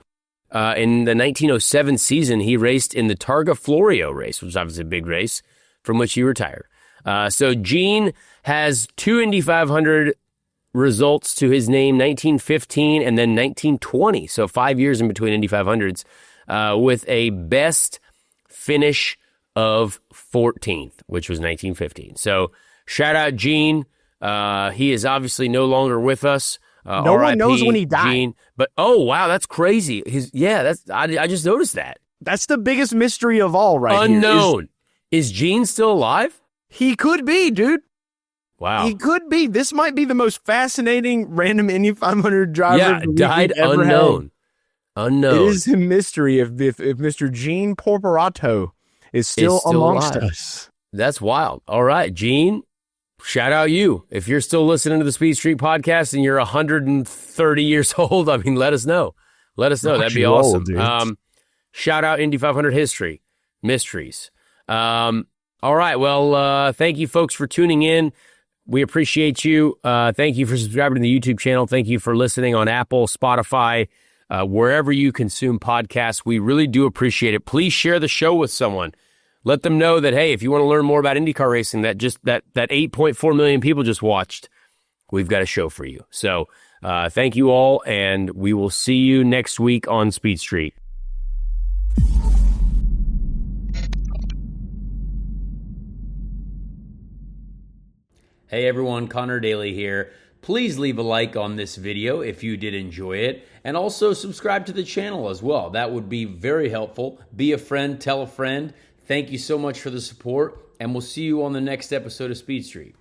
In the 1907 season, he raced in the Targa Florio race, which was obviously a big race, from which he retired. So Gene has two Indy 500 results to his name, 1915 and then 1920. So 5 years in between Indy 500s, with a best finish of 14th, which was 1915. So shout out Gene. He is obviously no longer with us. No one knows when he died. Gene. But oh wow, that's crazy. I just noticed that. That's the biggest mystery of all, right? Unknown. Is Gene still alive? He could be, dude. Wow. He could be. This might be the most fascinating random Indy 500 driver. Yeah, died unknown. Unknown. It is a mystery if Mr. Gene Porperato is still amongst us. That's wild. All right, Gene, shout out you. If you're still listening to the Speed Street podcast and you're 130 years old, I mean, let us know. That'd be awesome. Shout out Indy 500 history, mysteries. All right. Well, thank you folks for tuning in. We appreciate you. Thank you for subscribing to the YouTube channel. Thank you for listening on Apple, Spotify, wherever you consume podcasts. We really do appreciate it. Please share the show with someone. Let them know that, hey, if you want to learn more about IndyCar racing, that 8.4 million people just watched, we've got a show for you. So thank you all, and we will see you next week on Speed Street. Hey everyone, Connor Daly here. Please leave a like on this video if you did enjoy it, and also subscribe to the channel as well. That would be very helpful. Be a friend, tell a friend. Thank you so much for the support, and we'll see you on the next episode of Speed Street.